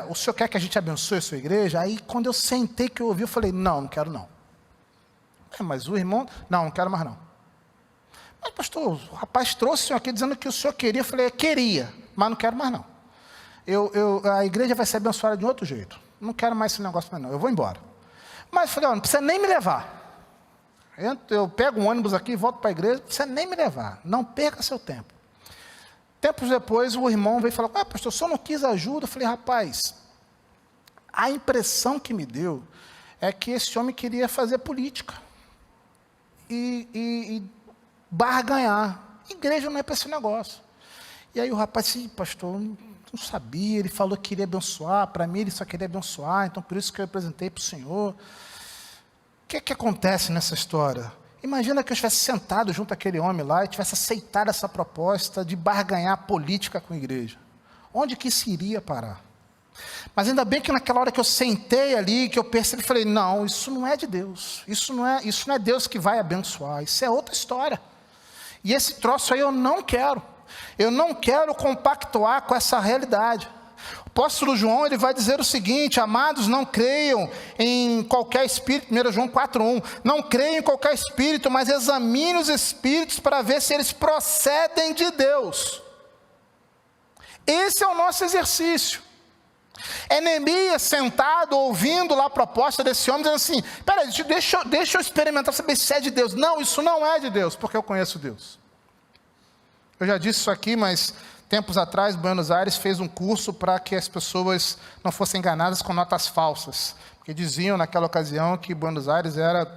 o senhor quer que a gente abençoe a sua igreja? Aí, quando eu sentei que eu ouvi, eu falei, não quero não. Mas o irmão, não quero mais não. Mas pastor, o rapaz trouxe o senhor aqui dizendo que o senhor queria. Eu falei, queria, mas não quero mais não. A igreja vai ser abençoada de outro jeito. Não quero mais esse negócio mais não, eu vou embora. Mas eu falei, não precisa nem me levar. Eu pego um ônibus aqui e volto para a igreja, não precisa nem me levar. Não perca seu tempo. Tempos depois, o irmão veio falar, pastor, o senhor não quis ajuda? Eu falei, rapaz, a impressão que me deu é que esse homem queria fazer política. E barganhar. Igreja não é para esse negócio. E aí o rapaz disse, pastor, não sabia, ele falou que queria abençoar, para mim ele só queria abençoar, então por isso que eu apresentei para o senhor. O que acontece nessa história? Imagina que eu estivesse sentado junto àquele homem lá e tivesse aceitado essa proposta de barganhar política com a igreja. Onde que isso iria parar? Mas ainda bem que naquela hora que eu sentei ali, que eu percebi, falei, não, isso não é de Deus, isso não é Deus que vai abençoar, isso é outra história. E esse troço aí eu não quero compactuar com essa realidade. O apóstolo João, ele vai dizer o seguinte, amados, não creiam em qualquer espírito, 1 João 4:1, não creiam em qualquer espírito, mas examine os espíritos para ver se eles procedem de Deus. Esse é o nosso exercício. Neemias sentado, ouvindo lá a proposta desse homem, dizendo assim, peraí, deixa eu experimentar, saber se é de Deus. Não, isso não é de Deus, porque eu conheço Deus. Eu já disse isso aqui, mas tempos atrás, Buenos Aires fez um curso para que as pessoas não fossem enganadas com notas falsas. Porque diziam naquela ocasião que Buenos Aires era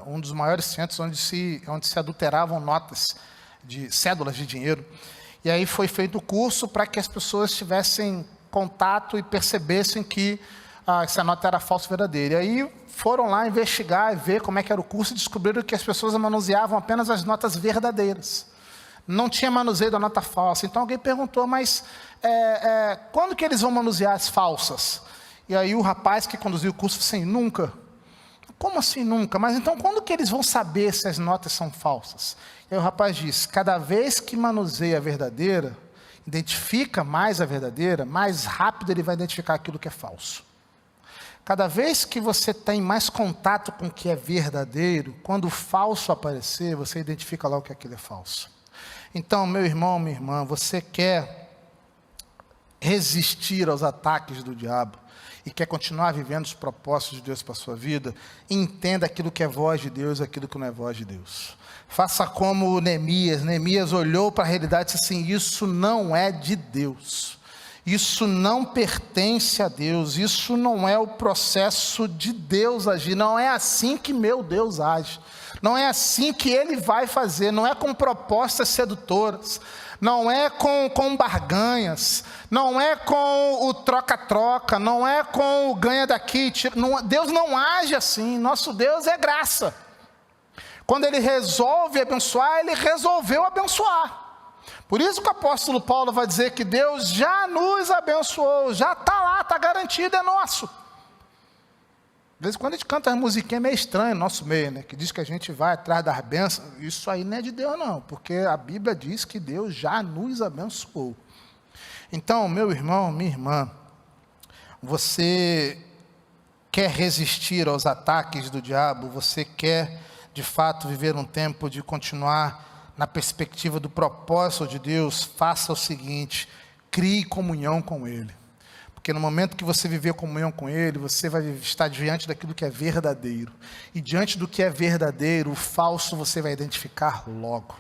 um dos maiores centros onde se adulteravam notas, cédulas de dinheiro. E aí foi feito o curso para que as pessoas tivessem contato e percebessem que essa nota era falsa e verdadeira. E aí foram lá investigar e ver como é que era o curso e descobriram que as pessoas manuseavam apenas as notas verdadeiras. Não tinha manuseio da nota falsa. Então alguém perguntou, mas quando que eles vão manusear as falsas? E aí o rapaz que conduziu o curso disse assim, nunca. Como assim nunca? Mas então quando que eles vão saber se as notas são falsas? E aí o rapaz disse, cada vez que manuseia a verdadeira, identifica mais a verdadeira, mais rápido ele vai identificar aquilo que é falso. Cada vez que você tem mais contato com o que é verdadeiro, quando o falso aparecer, você identifica lá o que aquilo é falso. Então, meu irmão, minha irmã, você quer resistir aos ataques do diabo e quer continuar vivendo os propósitos de Deus para a sua vida, entenda aquilo que é voz de Deus e aquilo que não é voz de Deus. Faça como Neemias. Neemias olhou para a realidade e disse assim, isso não é de Deus. Isso não pertence a Deus. Isso não é o processo de Deus agir. Não é assim que meu Deus age. Não é assim que Ele vai fazer. Não é com propostas sedutoras. Não é com barganhas. Não é com o troca-troca. Não é com o ganha daqui. Deus não age assim. Nosso Deus é graça. Quando Ele resolve abençoar, Ele resolveu abençoar. Por isso que o apóstolo Paulo vai dizer que Deus já nos abençoou, já está lá, está garantido, é nosso. De vez em quando a gente canta uma musiquinha meio estranha no nosso meio, né? Que diz que a gente vai atrás das bênçãos. Isso aí não é de Deus não, porque a Bíblia diz que Deus já nos abençoou. Então, meu irmão, minha irmã, você quer resistir aos ataques do diabo? Você quer, de fato, viver um tempo de continuar na perspectiva do propósito de Deus? Faça o seguinte: crie comunhão com Ele. Porque no momento que você viver comunhão com Ele, você vai estar diante daquilo que é verdadeiro. E diante do que é verdadeiro, o falso você vai identificar logo.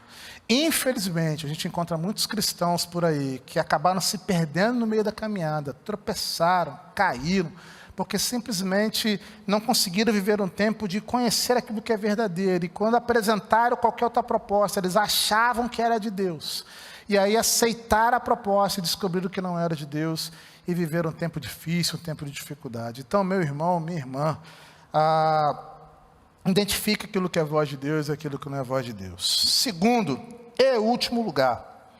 Infelizmente, a gente encontra muitos cristãos por aí que acabaram se perdendo no meio da caminhada, tropeçaram, caíram, porque simplesmente não conseguiram viver um tempo de conhecer aquilo que é verdadeiro. E quando apresentaram qualquer outra proposta, eles achavam que era de Deus. E aí aceitaram a proposta e descobriram que não era de Deus e viveram um tempo difícil, um tempo de dificuldade. Então, meu irmão, minha irmã, identifique aquilo que é voz de Deus e aquilo que não é voz de Deus. Segundo e último lugar,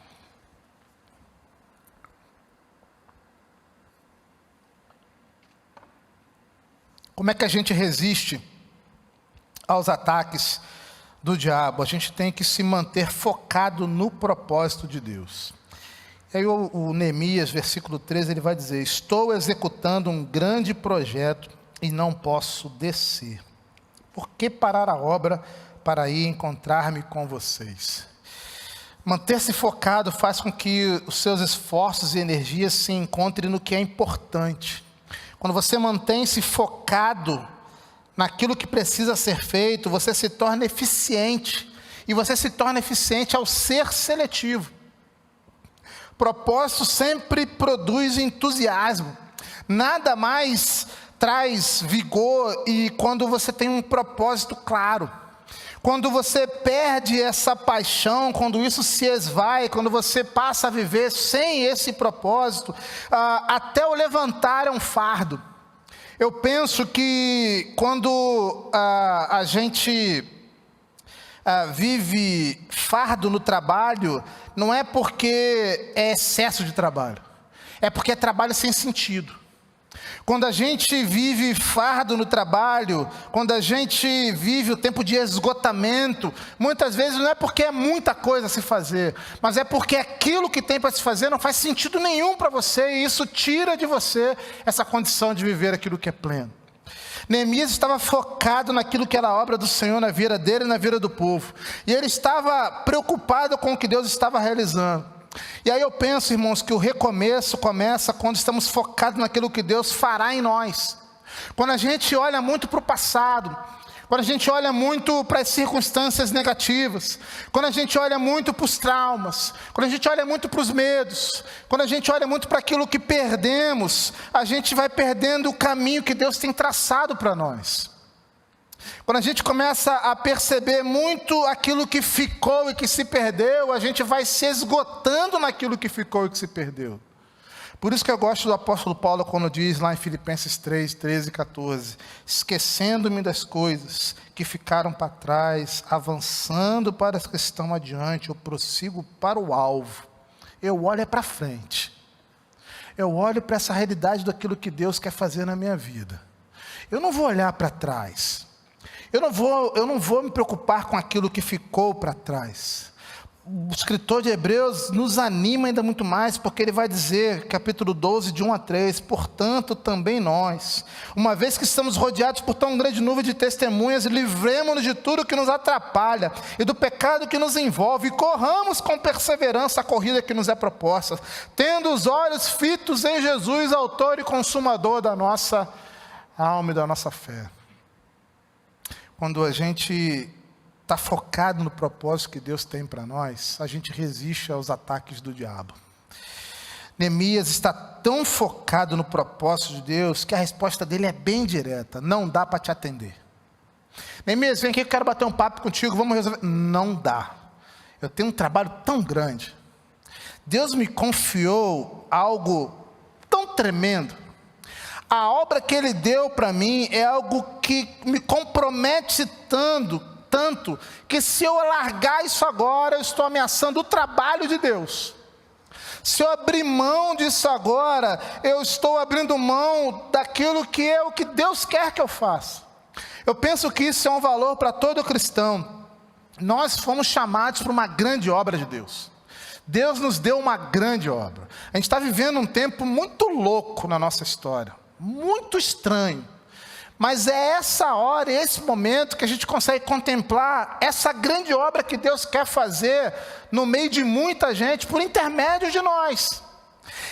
como é que a gente resiste aos ataques do diabo? A gente tem que se manter focado no propósito de Deus. E aí o Neemias, versículo 13, ele vai dizer: estou executando um grande projeto e não posso descer. Por que parar a obra para ir encontrar-me com vocês? Manter-se focado faz com que os seus esforços e energias se encontrem no que é importante. Quando você mantém-se focado naquilo que precisa ser feito, você se torna eficiente. E você se torna eficiente ao ser seletivo. Propósito sempre produz entusiasmo. Nada mais traz vigor e quando você tem um propósito claro. Quando você perde essa paixão, quando isso se esvai, quando você passa a viver sem esse propósito, até o levantar é um fardo. Eu penso que quando a gente vive fardo no trabalho, não é porque é excesso de trabalho, é porque é trabalho sem sentido. Quando a gente vive fardo no trabalho, quando a gente vive o tempo de esgotamento, muitas vezes não é porque é muita coisa a se fazer, mas é porque aquilo que tem para se fazer não faz sentido nenhum para você, e isso tira de você essa condição de viver aquilo que é pleno. Neemias estava focado naquilo que era a obra do Senhor na vida dele e na vida do povo, e ele estava preocupado com o que Deus estava realizando. E aí eu penso, irmãos, que o recomeço começa quando estamos focados naquilo que Deus fará em nós. Quando a gente olha muito para o passado, quando a gente olha muito para as circunstâncias negativas, quando a gente olha muito para os traumas, quando a gente olha muito para os medos, quando a gente olha muito para aquilo que perdemos, a gente vai perdendo o caminho que Deus tem traçado para nós. Quando a gente começa a perceber muito aquilo que ficou e que se perdeu, a gente vai se esgotando naquilo que ficou e que se perdeu. Por isso que eu gosto do apóstolo Paulo quando diz lá em Filipenses 3, 13 e 14: esquecendo-me das coisas que ficaram para trás, avançando para as que estão adiante, eu prossigo para o alvo. Eu olho para frente. Eu olho para essa realidade daquilo que Deus quer fazer na minha vida. Eu não vou olhar para trás. Eu não vou me preocupar com aquilo que ficou para trás. O escritor de Hebreus nos anima ainda muito mais, porque ele vai dizer, capítulo 12, de 1 a 3, portanto também nós, uma vez que estamos rodeados por tão grande nuvem de testemunhas, livremo-nos de tudo que nos atrapalha e do pecado que nos envolve, e corramos com perseverança a corrida que nos é proposta, tendo os olhos fitos em Jesus, autor e consumador da nossa alma e da nossa fé. Quando a gente está focado no propósito que Deus tem para nós, a gente resiste aos ataques do diabo. Neemias está tão focado no propósito de Deus, que a resposta dele é bem direta: não dá para te atender. Neemias, vem aqui, eu quero bater um papo contigo, vamos resolver. Não dá, eu tenho um trabalho tão grande, Deus me confiou algo tão tremendo. A obra que Ele deu para mim é algo que me compromete tanto que se eu largar isso agora, eu estou ameaçando o trabalho de Deus. Se eu abrir mão disso agora, eu estou abrindo mão daquilo que é o que Deus quer que eu faça. Eu penso que isso é um valor para todo cristão. Nós fomos chamados para uma grande obra de Deus. Deus nos deu uma grande obra. A gente está vivendo um tempo muito louco na nossa história, muito estranho. Mas é essa hora, esse momento que a gente consegue contemplar essa grande obra que Deus quer fazer no meio de muita gente, por intermédio de nós.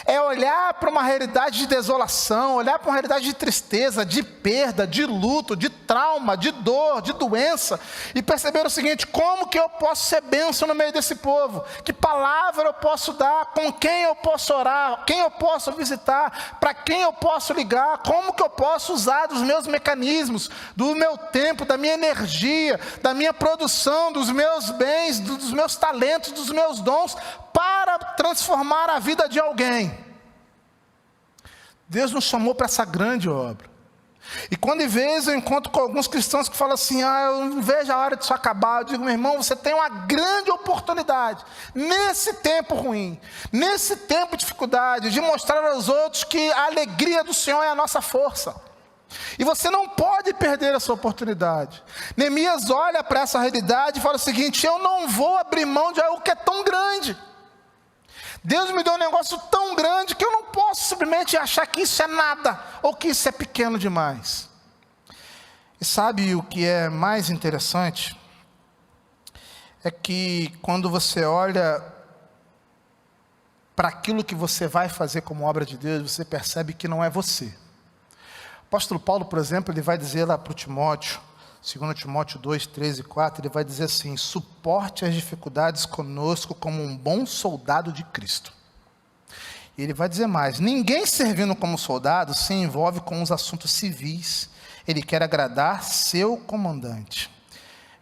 É olhar para uma realidade de desolação, olhar para uma realidade de tristeza, de perda, de luto, de trauma, de dor, de doença, e perceber o seguinte: como que eu posso ser bênção no meio desse povo? Que palavra eu posso dar? Com quem eu posso orar? Quem eu posso visitar? Para quem eu posso ligar? Como que eu posso usar dos meus mecanismos, do meu tempo, da minha energia, da minha produção, dos meus bens, dos meus talentos, dos meus dons, para transformar a vida de alguém? Deus nos chamou para essa grande obra. E quando às vezes eu encontro com alguns cristãos que falam assim: eu não vejo a hora disso acabar. Eu digo: meu irmão, você tem uma grande oportunidade, nesse tempo ruim, nesse tempo de dificuldade, de mostrar aos outros que a alegria do Senhor é a nossa força. E você não pode perder essa oportunidade. Neemias olha para essa realidade e fala o seguinte: eu não vou abrir mão de algo que é tão grande. Deus me deu um negócio tão grande que eu não posso simplesmente achar que isso é nada, ou que isso é pequeno demais. E sabe o que é mais interessante? É que quando você olha para aquilo que você vai fazer como obra de Deus, você percebe que não é você. O apóstolo Paulo, por exemplo, ele vai dizer lá para o Timóteo, 2 Timóteo 2, 13 e 4, ele vai dizer assim: suporte as dificuldades conosco como um bom soldado de Cristo. E ele vai dizer mais: ninguém servindo como soldado se envolve com os assuntos civis, ele quer agradar seu comandante.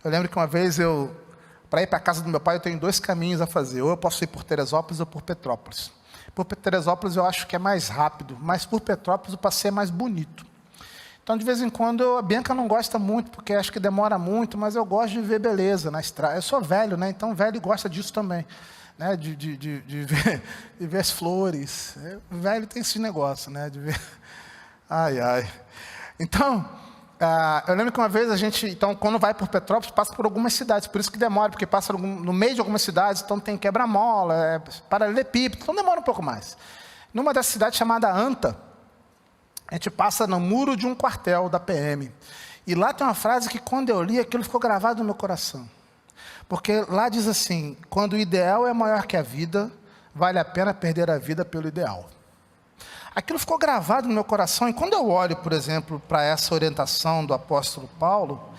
Eu lembro que uma vez para ir para a casa do meu pai, eu tenho 2 caminhos a fazer: ou eu posso ir por Teresópolis ou por Petrópolis. Por Teresópolis eu acho que é mais rápido, mas por Petrópolis o passeio é mais bonito. Então, de vez em quando, a Bianca não gosta muito, porque acho que demora muito, mas eu gosto de ver beleza na estrada. Eu sou velho, né? Então, velho gosta disso também, né? De ver as flores. Velho tem esse negócio, né? De ver... Ai, ai. Então, eu lembro que uma vez a gente, então, quando vai por Petrópolis, passa por algumas cidades, por isso que demora, porque passa no meio de algumas cidades, então tem quebra-mola, paralelepípedo, então demora um pouco mais. Numa das cidades chamada Anta, a gente passa no muro de um quartel da PM. E lá tem uma frase que, quando eu li, aquilo ficou gravado no meu coração. Porque lá diz assim: quando o ideal é maior que a vida, vale a pena perder a vida pelo ideal. Aquilo ficou gravado no meu coração. E quando eu olho, por exemplo, para essa orientação do apóstolo Paulo,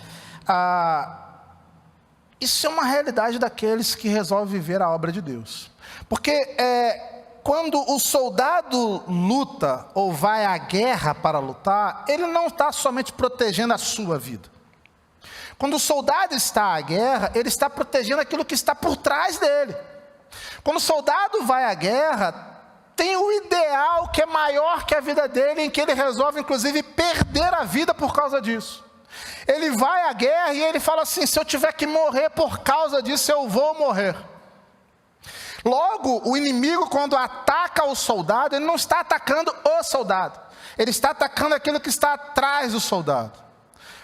isso é uma realidade daqueles que resolvem viver a obra de Deus. Porque quando o soldado luta ou vai à guerra para lutar, ele não está somente protegendo a sua vida. Quando o soldado está à guerra, ele está protegendo aquilo que está por trás dele. Quando o soldado vai à guerra, tem o ideal que é maior que a vida dele, em que ele resolve inclusive perder a vida por causa disso. Ele vai à guerra e ele fala assim: se eu tiver que morrer por causa disso, eu vou morrer. Logo, o inimigo, quando ataca o soldado, ele não está atacando o soldado, ele está atacando aquilo que está atrás do soldado.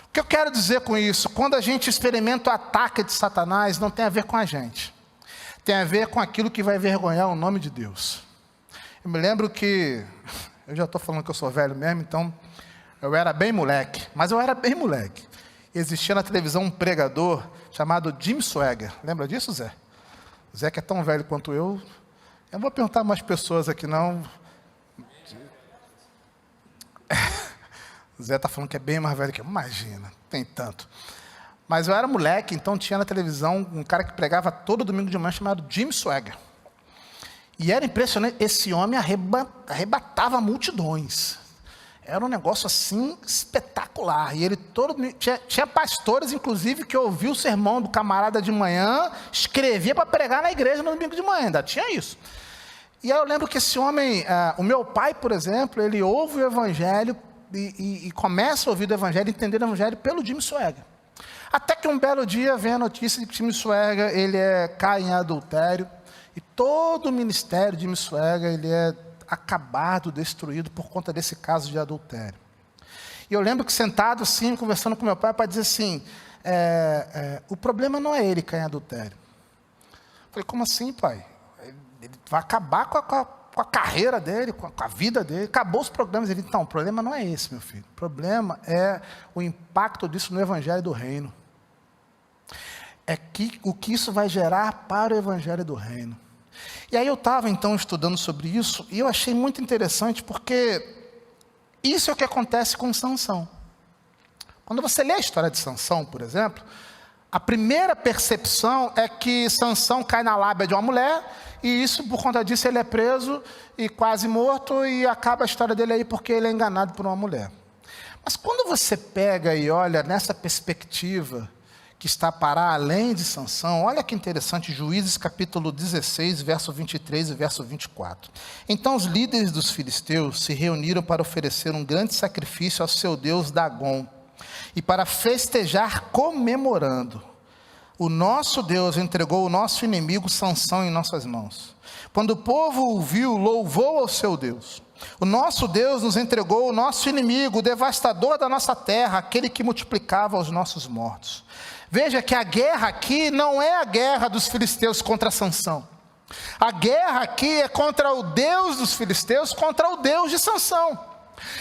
O que eu quero dizer com isso? Quando a gente experimenta o ataque de Satanás, não tem a ver com a gente, tem a ver com aquilo que vai envergonhar o nome de Deus. Eu me lembro que, eu já estou falando que eu sou velho mesmo, então eu era bem moleque, mas eu era bem moleque. Existia na televisão um pregador chamado Jim Swaggart. Lembra disso, Zé? O Zé, que é tão velho quanto eu não vou perguntar mais pessoas aqui, não. O Zé está falando que é bem mais velho que eu. Imagina, tem tanto. Mas eu era moleque, então tinha na televisão um cara que pregava todo domingo de manhã chamado Jim Swaggart. E era impressionante, esse homem arrebatava multidões. Era um negócio assim espetacular. E ele tinha pastores, inclusive, que ouviam o sermão do camarada de manhã, escrevia para pregar na igreja no domingo de manhã, ainda tinha isso. E aí eu lembro que esse homem, o meu pai, por exemplo, ele ouve o evangelho e começa a ouvir o evangelho, entender o evangelho pelo Jim Swaggart. Até que um belo dia vem a notícia de que Jimmy Swaggart, ele cai em adultério, e todo o ministério de Jimmy Swaggart, ele é acabado, destruído por conta desse caso de adultério. E eu lembro que sentado assim, conversando com meu pai, para dizer assim, o problema não é ele cair em adultério. Eu falei, como assim, pai? Ele vai acabar com a carreira dele, com a vida dele, acabou os programas. Ele, então, o problema não é esse, meu filho. O problema é o impacto disso no evangelho do reino. O que isso vai gerar para o evangelho do reino. E aí eu estava então estudando sobre isso, e eu achei muito interessante, porque isso é o que acontece com Sansão. Quando você lê a história de Sansão, por exemplo, a primeira percepção é que Sansão cai na lábia de uma mulher, e isso, por conta disso, ele é preso e quase morto, e acaba a história dele aí porque ele é enganado por uma mulher. Mas quando você pega e olha nessa perspectiva, que está para além de Sansão, olha que interessante, Juízes capítulo 16, verso 23 e verso 24. Então os líderes dos filisteus se reuniram para oferecer um grande sacrifício ao seu deus Dagom, e para festejar comemorando. O nosso Deus entregou o nosso inimigo Sansão em nossas mãos. Quando o povo o viu, louvou ao seu Deus. O nosso Deus nos entregou o nosso inimigo, o devastador da nossa terra, aquele que multiplicava os nossos mortos. Veja que a guerra aqui não é a guerra dos filisteus contra Sansão. A guerra aqui é contra o Deus dos filisteus, contra o Deus de Sansão.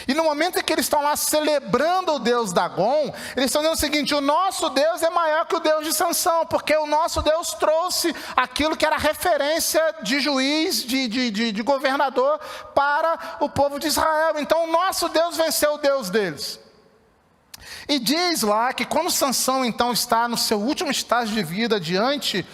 E no momento em que eles estão lá celebrando o Deus Dagom, eles estão dizendo o seguinte, o nosso Deus é maior que o Deus de Sansão, porque o nosso Deus trouxe aquilo que era referência de juiz, de governador para o povo de Israel. Então o nosso Deus venceu o Deus deles. E diz lá que quando Sansão então está no seu último estágio de vida, diante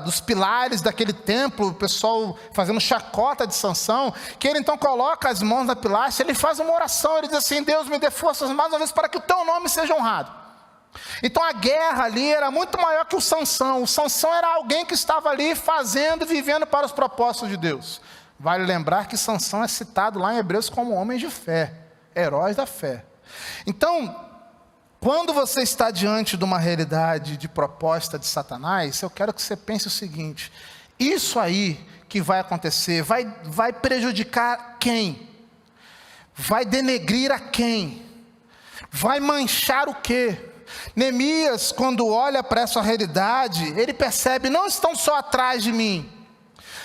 dos pilares daquele templo, o pessoal fazendo chacota de Sansão, que ele então coloca as mãos na pilastra, ele faz uma oração, ele diz assim, Deus me dê forças mais uma vez para que o teu nome seja honrado. Então a guerra ali era muito maior que o Sansão era alguém que estava ali fazendo, vivendo para os propósitos de Deus. Vale lembrar que Sansão é citado lá em Hebreus como homens de fé, heróis da fé. Então, quando você está diante de uma realidade de proposta de Satanás, eu quero que você pense o seguinte, isso aí que vai acontecer, vai prejudicar quem? Vai denegrir a quem? Vai manchar o quê? Neemias, quando olha para essa realidade, ele percebe, não estão só atrás de mim,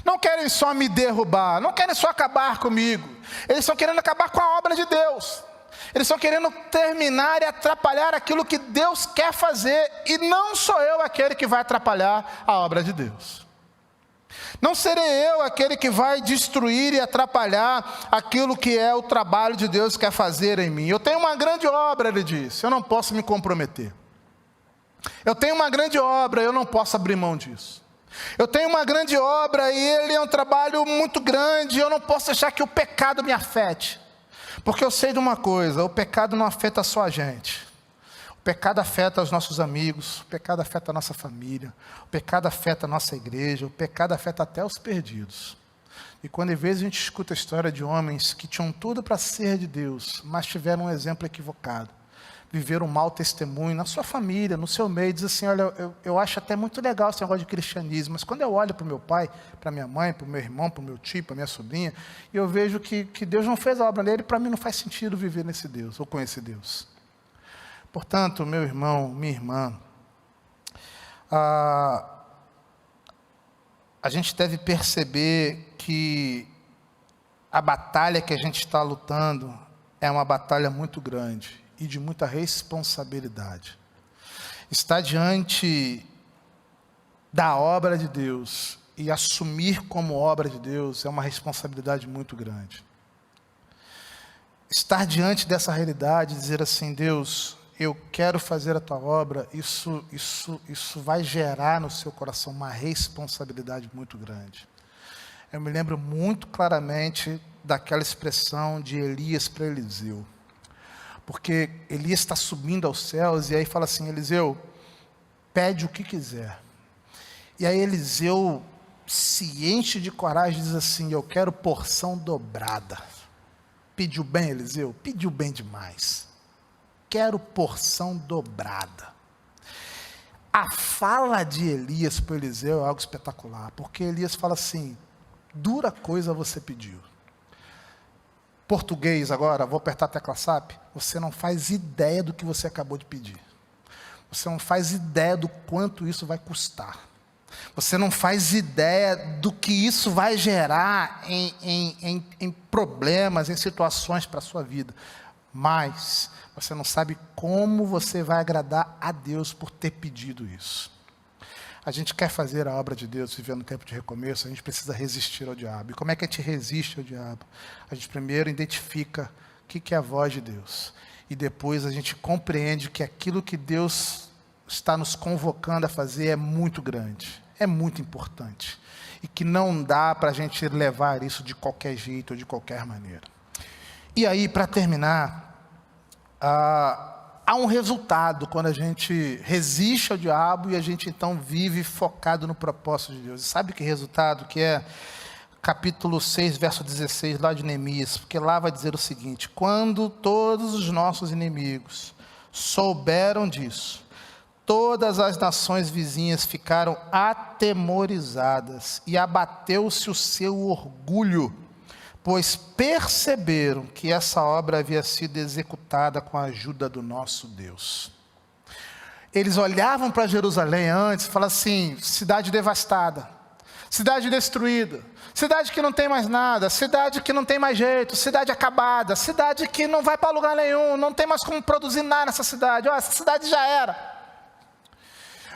não querem só me derrubar, não querem só acabar comigo, eles estão querendo acabar com a obra de Deus. Eles estão querendo terminar e atrapalhar aquilo que Deus quer fazer, e não sou eu aquele que vai atrapalhar a obra de Deus. Não serei eu aquele que vai destruir e atrapalhar aquilo que é o trabalho de Deus que quer fazer em mim. Eu tenho uma grande obra, ele disse, eu não posso me comprometer. Eu tenho uma grande obra, eu não posso abrir mão disso. Eu tenho uma grande obra e ele é um trabalho muito grande, eu não posso deixar que o pecado me afete. Porque eu sei de uma coisa, o pecado não afeta só a gente. O pecado afeta os nossos amigos, o pecado afeta a nossa família, o pecado afeta a nossa igreja, o pecado afeta até os perdidos. E quando às vezes a gente escuta a história de homens que tinham tudo para ser de Deus, mas tiveram um exemplo equivocado, viveram um mau testemunho na sua família, no seu meio, diz assim, olha, eu acho até muito legal esse negócio de cristianismo, mas quando eu olho para o meu pai, para minha mãe, para o meu irmão, para o meu tio, para a minha sobrinha, e eu vejo que Deus não fez a obra nele, para mim não faz sentido viver nesse Deus, ou com esse Deus. Portanto, meu irmão, minha irmã, a gente deve perceber que a batalha que a gente está lutando é uma batalha muito grande e de muita responsabilidade. Estar diante da obra de Deus e assumir como obra de Deus é uma responsabilidade muito grande. Estar diante dessa realidade e dizer assim, Deus, eu quero fazer a tua obra, isso vai gerar no seu coração uma responsabilidade muito grande. Eu me lembro muito claramente daquela expressão de Elias para Eliseu. Porque Elias está subindo aos céus e aí fala assim, Eliseu, pede o que quiser. E aí Eliseu se enche de coragem e diz assim, eu quero porção dobrada. Pediu bem, Eliseu? Pediu bem demais. Quero porção dobrada. A fala de Elias para Eliseu é algo espetacular, porque Elias fala assim: dura coisa você pediu. Português agora, vou apertar a tecla SAP. Você não faz ideia do que você acabou de pedir. Você não faz ideia do quanto isso vai custar. Você não faz ideia do que isso vai gerar em problemas, em situações para a sua vida. Mas você não sabe como você vai agradar a Deus por ter pedido isso. A gente quer fazer a obra de Deus, vivendo um tempo de recomeço, a gente precisa resistir ao diabo. E como é que a gente resiste ao diabo? A gente primeiro identifica o que é a voz de Deus. E depois a gente compreende que aquilo que Deus está nos convocando a fazer é muito grande, é muito importante. E que não dá para a gente levar isso de qualquer jeito ou de qualquer maneira. E aí, para terminar, há um resultado quando a gente resiste ao diabo e a gente então vive focado no propósito de Deus. E sabe que resultado que é? Capítulo 6, verso 16, lá de Neemias, porque lá vai dizer o seguinte: quando todos os nossos inimigos souberam disso, todas as nações vizinhas ficaram atemorizadas e abateu-se o seu orgulho, pois perceberam que essa obra havia sido executada com a ajuda do nosso Deus. Eles olhavam para Jerusalém antes e falavam assim: cidade devastada, cidade destruída, cidade que não tem mais nada, cidade que não tem mais jeito, cidade acabada, cidade que não vai para lugar nenhum, não tem mais como produzir nada nessa cidade, essa cidade já era.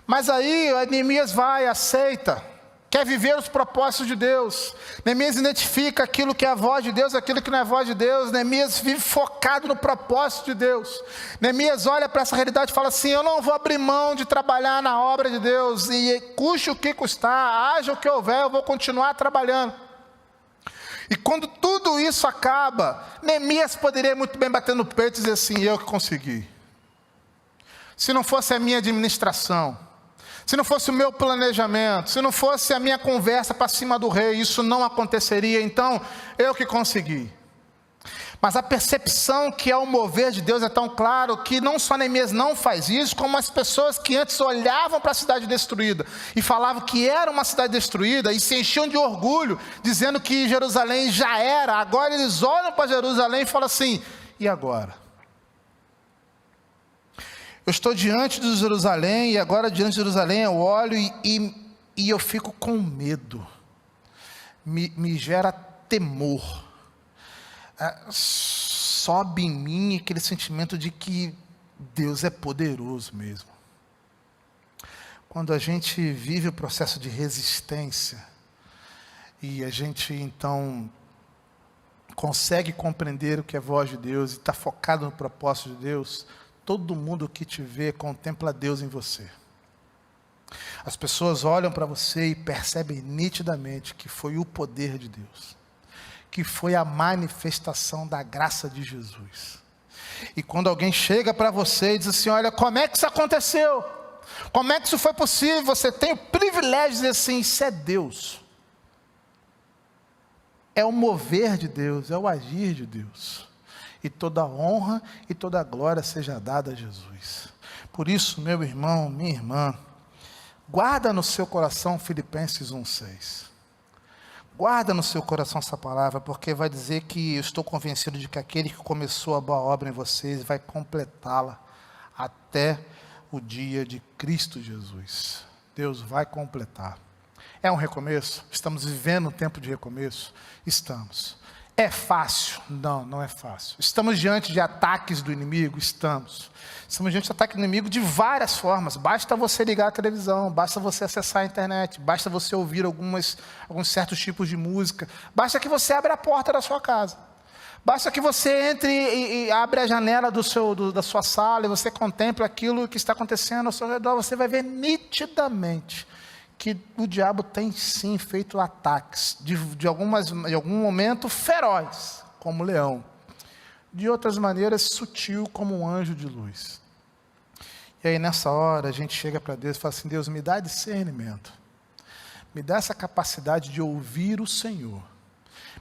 Mas aí Neemias vai, aceita, quer viver os propósitos de Deus. Neemias identifica aquilo que é a voz de Deus, aquilo que não é a voz de Deus. Neemias vive focado no propósito de Deus. Neemias olha para essa realidade e fala assim: eu não vou abrir mão de trabalhar na obra de Deus, e custe o que custar, haja o que houver, eu vou continuar trabalhando. E quando tudo isso acaba, Neemias poderia muito bem bater no peito e dizer assim: eu que consegui. Se não fosse a minha administração, se não fosse o meu planejamento, se não fosse a minha conversa para cima do rei, isso não aconteceria, então eu que consegui. Mas a percepção que é o mover de Deus é tão claro que não só Neemias não faz isso, como as pessoas que antes olhavam para a cidade destruída e falavam que era uma cidade destruída e se enchiam de orgulho, dizendo que Jerusalém já era, agora eles olham para Jerusalém e falam assim: e agora? Eu estou diante de Jerusalém, e agora diante de Jerusalém eu olho e eu fico com medo. Me gera temor. Sobe em mim aquele sentimento de que Deus é poderoso mesmo. Quando a gente vive o processo de resistência, e a gente então consegue compreender o que é a voz de Deus, e está focado no propósito de Deus, todo mundo que te vê contempla Deus em você. As pessoas olham para você e percebem nitidamente que foi o poder de Deus, que foi a manifestação da graça de Jesus. E quando alguém chega para você e diz assim: olha, como é que isso aconteceu? Como é que isso foi possível? Você tem o privilégio de dizer assim: isso é Deus. É o mover de Deus, é o agir de Deus. E toda honra e toda glória seja dada a Jesus. Por isso, meu irmão, minha irmã, guarda no seu coração Filipenses 1:6. Guarda no seu coração essa palavra, porque vai dizer que eu estou convencido de que aquele que começou a boa obra em vocês vai completá-la até o dia de Cristo Jesus. Deus vai completar. É um recomeço? Estamos vivendo um tempo de recomeço? Estamos. É fácil? Não, não é fácil. Estamos diante de ataques do inimigo? Estamos. Estamos diante de ataques do inimigo de várias formas. Basta você ligar a televisão, basta você acessar a internet, basta você ouvir alguns certos tipos de música, basta que você abra a porta da sua casa. Basta que você entre e abra a janela da sua sala e você contemple aquilo que está acontecendo ao seu redor, você vai ver nitidamente que o diabo tem sim feito ataques, de algum momento feroz, como leão, de outras maneiras sutil, como um anjo de luz. E aí nessa hora a gente chega para Deus e fala assim: Deus, me dá discernimento, me dá essa capacidade de ouvir o Senhor,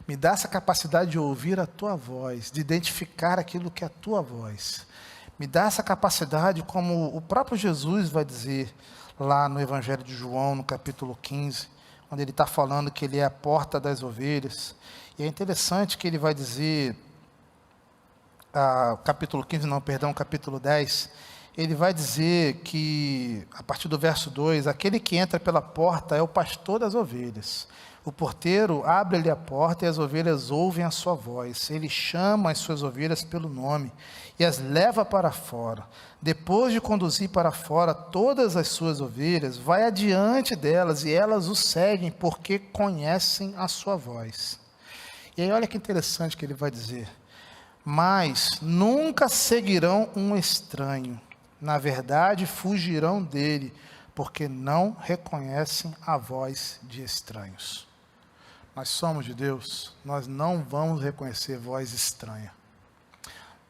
me dá essa capacidade de ouvir a Tua voz, de identificar aquilo que é a Tua voz, me dá essa capacidade, como o próprio Jesus vai dizer, lá no Evangelho de João, no capítulo 15, quando ele está falando que ele é a porta das ovelhas. E é interessante que ele vai dizer, capítulo 10, ele vai dizer que, a partir do verso 2, aquele que entra pela porta é o pastor das ovelhas. O porteiro abre-lhe a porta e as ovelhas ouvem a sua voz. Ele chama as suas ovelhas pelo nome e as leva para fora. Depois de conduzir para fora todas as suas ovelhas, vai adiante delas e elas o seguem porque conhecem a sua voz. E aí olha que interessante que ele vai dizer. Mas nunca seguirão um estranho. Na verdade, fugirão dele, porque não reconhecem a voz de estranhos. Nós somos de Deus, nós não vamos reconhecer voz estranha.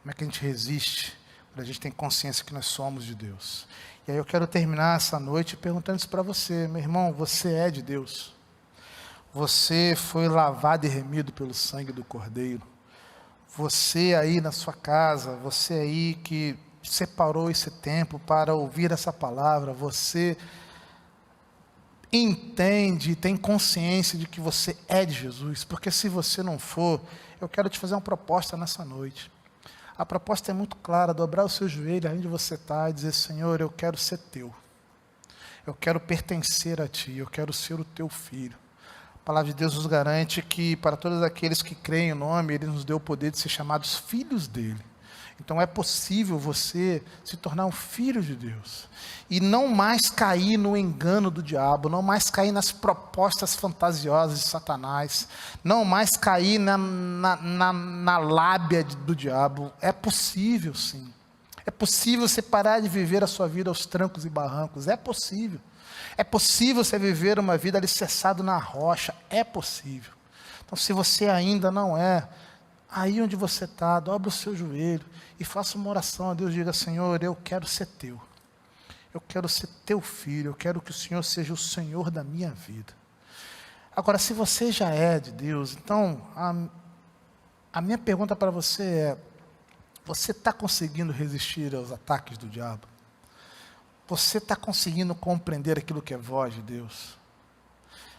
Como é que a gente resiste quando a gente tem consciência que nós somos de Deus? E aí eu quero terminar essa noite perguntando isso para você. Meu irmão, você é de Deus. Você foi lavado e remido pelo sangue do Cordeiro. Você aí na sua casa, você aí que separou esse tempo para ouvir essa palavra, você entende, tem consciência de que você é de Jesus, porque se você não for, eu quero te fazer uma proposta nessa noite. A proposta é muito clara, dobrar o seu joelho onde você está e dizer, Senhor, eu quero ser teu, eu quero pertencer a ti, eu quero ser o teu filho. A palavra de Deus nos garante que para todos aqueles que creem no nome, Ele nos deu o poder de ser chamados filhos dEle. Então é possível você se tornar um filho de Deus. E não mais cair no engano do diabo, não mais cair nas propostas fantasiosas de Satanás, não mais cair na lábia do diabo. É possível sim. É possível você parar de viver a sua vida aos trancos e barrancos. É possível. É possível você viver uma vida alicerçado na rocha. É possível. Então se você ainda não é, aí onde você está, dobra o seu joelho e faça uma oração a Deus. Diga, Senhor, eu quero ser teu. Eu quero ser teu filho. Eu quero que o Senhor seja o Senhor da minha vida. Agora, se você já é de Deus, então, a minha pergunta para você é, você está conseguindo resistir aos ataques do diabo? Você está conseguindo compreender aquilo que é voz de Deus?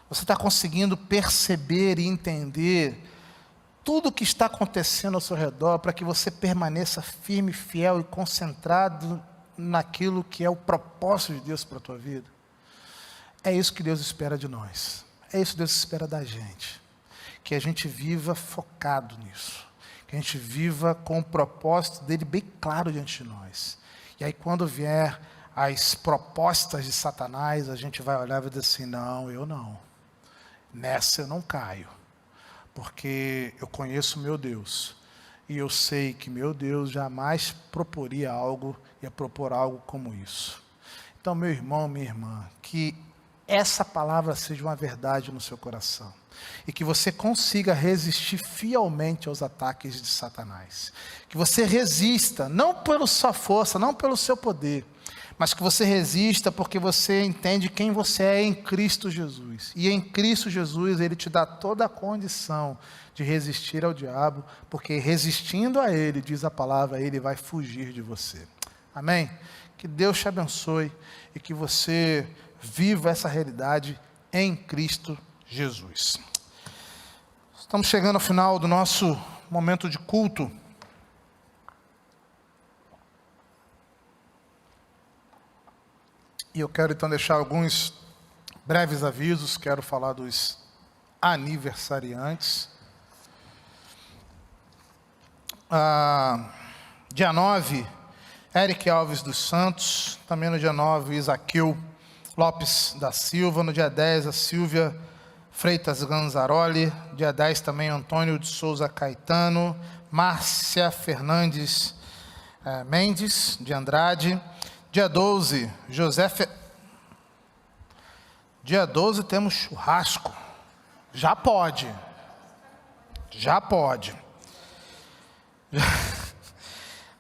Você está conseguindo perceber e entender tudo o que está acontecendo ao seu redor para que você permaneça firme, fiel e concentrado naquilo que é o propósito de Deus para a tua vida? É isso que Deus espera de nós. É isso que Deus espera da gente. Que a gente viva focado nisso. Que a gente viva com o propósito dele bem claro diante de nós. E aí quando vier as propostas de Satanás, a gente vai olhar e vai dizer assim, não, eu não. Nessa eu não caio. Porque eu conheço meu Deus, e eu sei que meu Deus jamais proporia algo, ia propor algo como isso. Então, meu irmão, minha irmã, que essa palavra seja uma verdade no seu coração, e que você consiga resistir fielmente aos ataques de Satanás. Que você resista, não pela sua força, não pelo seu poder, mas que você resista porque você entende quem você é em Cristo Jesus. E em Cristo Jesus, Ele te dá toda a condição de resistir ao diabo, porque resistindo a Ele, diz a palavra, Ele vai fugir de você. Amém? Que Deus te abençoe e que você viva essa realidade em Cristo Jesus. Estamos chegando ao final do nosso momento de culto. E eu quero então deixar alguns breves avisos, quero falar dos aniversariantes. Dia 9, Eric Alves dos Santos, também no dia 9, Isaqueu Lopes da Silva, no dia 10, a Silvia Freitas Ganzaroli, dia 10 também Antônio de Souza Caetano, Márcia Fernandes Mendes de Andrade. Dia 12, Dia 12 temos churrasco. Já pode.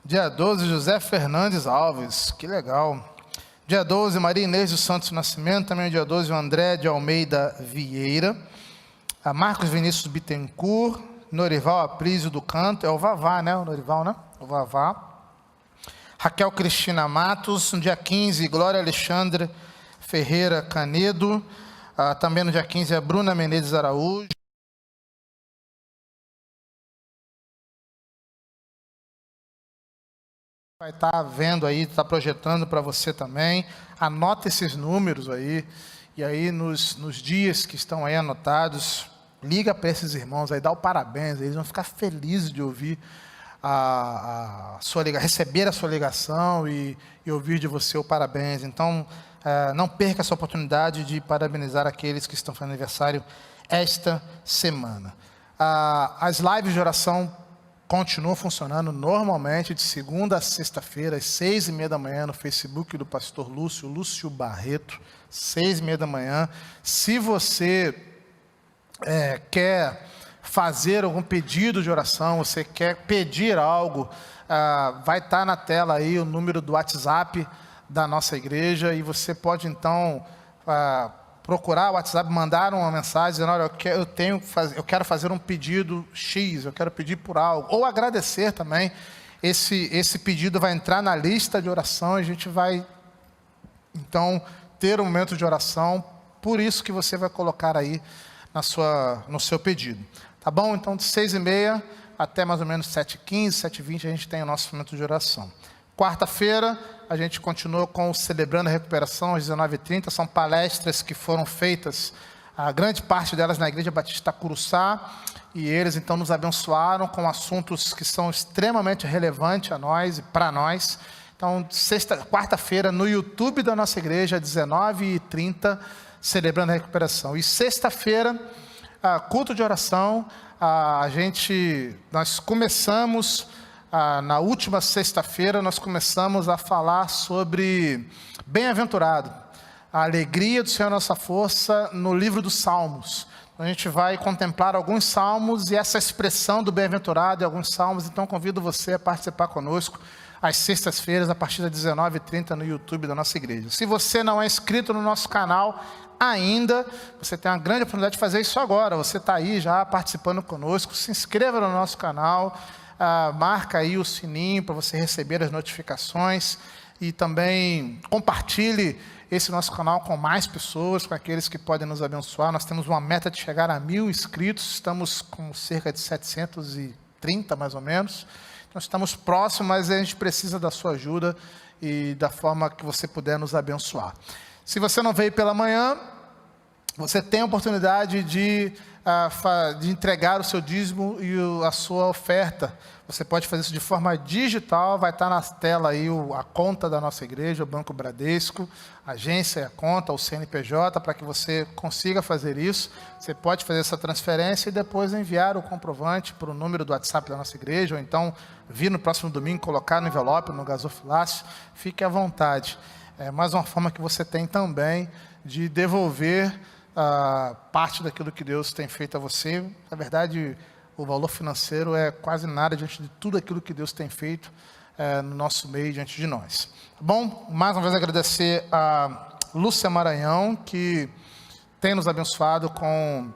Dia 12, José Fernandes Alves. Que legal. Dia 12, Maria Inês dos Santos Nascimento. Também dia 12, o André de Almeida Vieira. A Marcos Vinícius Bittencourt. Norival Aprísio do Canto. É o Vavá, né? O Norival, né? O Vavá. Raquel Cristina Matos, no dia 15, Glória Alexandre Ferreira Canedo. Também no dia 15, a Bruna Menezes Araújo. Vai estar vendo aí, está projetando para você também. Anota esses números aí. E aí, nos dias que estão aí anotados, liga para esses irmãos aí, dá o parabéns. Eles vão ficar felizes de ouvir receber a sua ligação e ouvir de você o parabéns. Então, não perca essa oportunidade de parabenizar aqueles que estão fazendo aniversário esta semana. As lives de oração continuam funcionando normalmente, de segunda a sexta-feira, às 6h30 da manhã, no Facebook do pastor Lúcio Barreto, 6h30 da manhã. Se você quer fazer algum pedido de oração, você quer pedir algo, vai estar na tela aí o número do WhatsApp da nossa igreja, e você pode então procurar o WhatsApp, mandar uma mensagem dizendo: olha, eu quero fazer um pedido X, eu quero pedir por algo, ou agradecer também. Esse pedido vai entrar na lista de oração, e a gente vai então ter um momento de oração, por isso que você vai colocar aí no seu pedido. Tá bom? Então, de 6h30 até mais ou menos 7h15, 7h20, a gente tem o nosso momento de oração. Quarta-feira, a gente continua com o Celebrando a Recuperação, às 19h30. São palestras que foram feitas, a grande parte delas na Igreja Batista Curuçá, e eles então nos abençoaram com assuntos que são extremamente relevantes a nós e para nós. Então, quarta-feira, no YouTube da nossa igreja, às 19h30, Celebrando a Recuperação. E sexta-feira, culto de oração. Nós começamos, na última sexta-feira, nós começamos a falar sobre bem-aventurado, a alegria do Senhor nossa força, no livro dos Salmos. A gente vai contemplar alguns salmos e essa expressão do bem-aventurado em alguns salmos. Então, convido você a participar conosco às sextas-feiras, a partir das 19h30, no YouTube da nossa igreja. Se você não é inscrito no nosso canal ainda, você tem uma grande oportunidade de fazer isso agora. Você está aí já participando conosco, se inscreva no nosso canal, marca aí o sininho para você receber as notificações, e também compartilhe esse nosso canal com mais pessoas, com aqueles que podem nos abençoar. Nós temos uma meta de chegar a 1.000 inscritos, estamos com cerca de 730 mais ou menos. Nós estamos próximos, mas a gente precisa da sua ajuda e da forma que você puder nos abençoar. Se você não veio pela manhã, você tem a oportunidade de entregar o seu dízimo e a sua oferta. Você pode fazer isso de forma digital, vai estar na tela aí a conta da nossa igreja, o Banco Bradesco, a agência e a conta, o CNPJ, para que você consiga fazer isso. Você pode fazer essa transferência e depois enviar o comprovante para o número do WhatsApp da nossa igreja, ou então vir no próximo domingo, colocar no envelope, no gasofilácio. Fique à vontade. É mais uma forma que você tem também de devolver parte daquilo que Deus tem feito a você. Na verdade, o valor financeiro é quase nada diante de tudo aquilo que Deus tem feito no nosso meio, diante de nós. Tá bom? Mais uma vez agradecer a Lúcia Maranhão, que tem nos abençoado com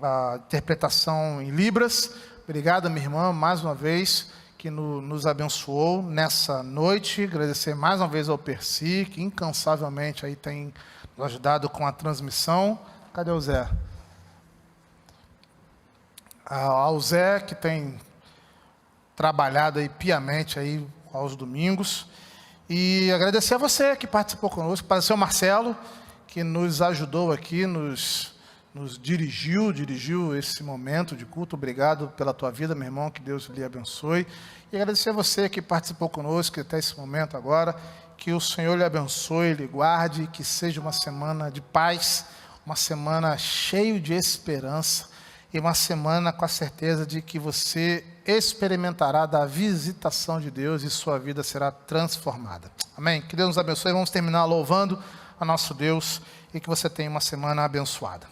a interpretação em Libras. Obrigado, minha irmã, mais uma vez, que nos abençoou nessa noite. Agradecer mais uma vez ao Percy, que incansavelmente aí tem nos ajudado com a transmissão. Cadê o Zé? Ao Zé, que tem trabalhado aí piamente aí aos domingos. E agradecer a você que participou conosco, agradecer ao Marcelo, que nos ajudou aqui, nos dirigiu esse momento de culto. Obrigado pela tua vida, meu irmão, que Deus lhe abençoe. E agradecer a você que participou conosco até esse momento agora, que o Senhor lhe abençoe, lhe guarde, que seja uma semana de paz, uma semana cheia de esperança, e uma semana com a certeza de que você experimentará da visitação de Deus e sua vida será transformada. Amém? Que Deus nos abençoe. Vamos terminar louvando a nosso Deus e que você tenha uma semana abençoada.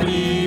glória.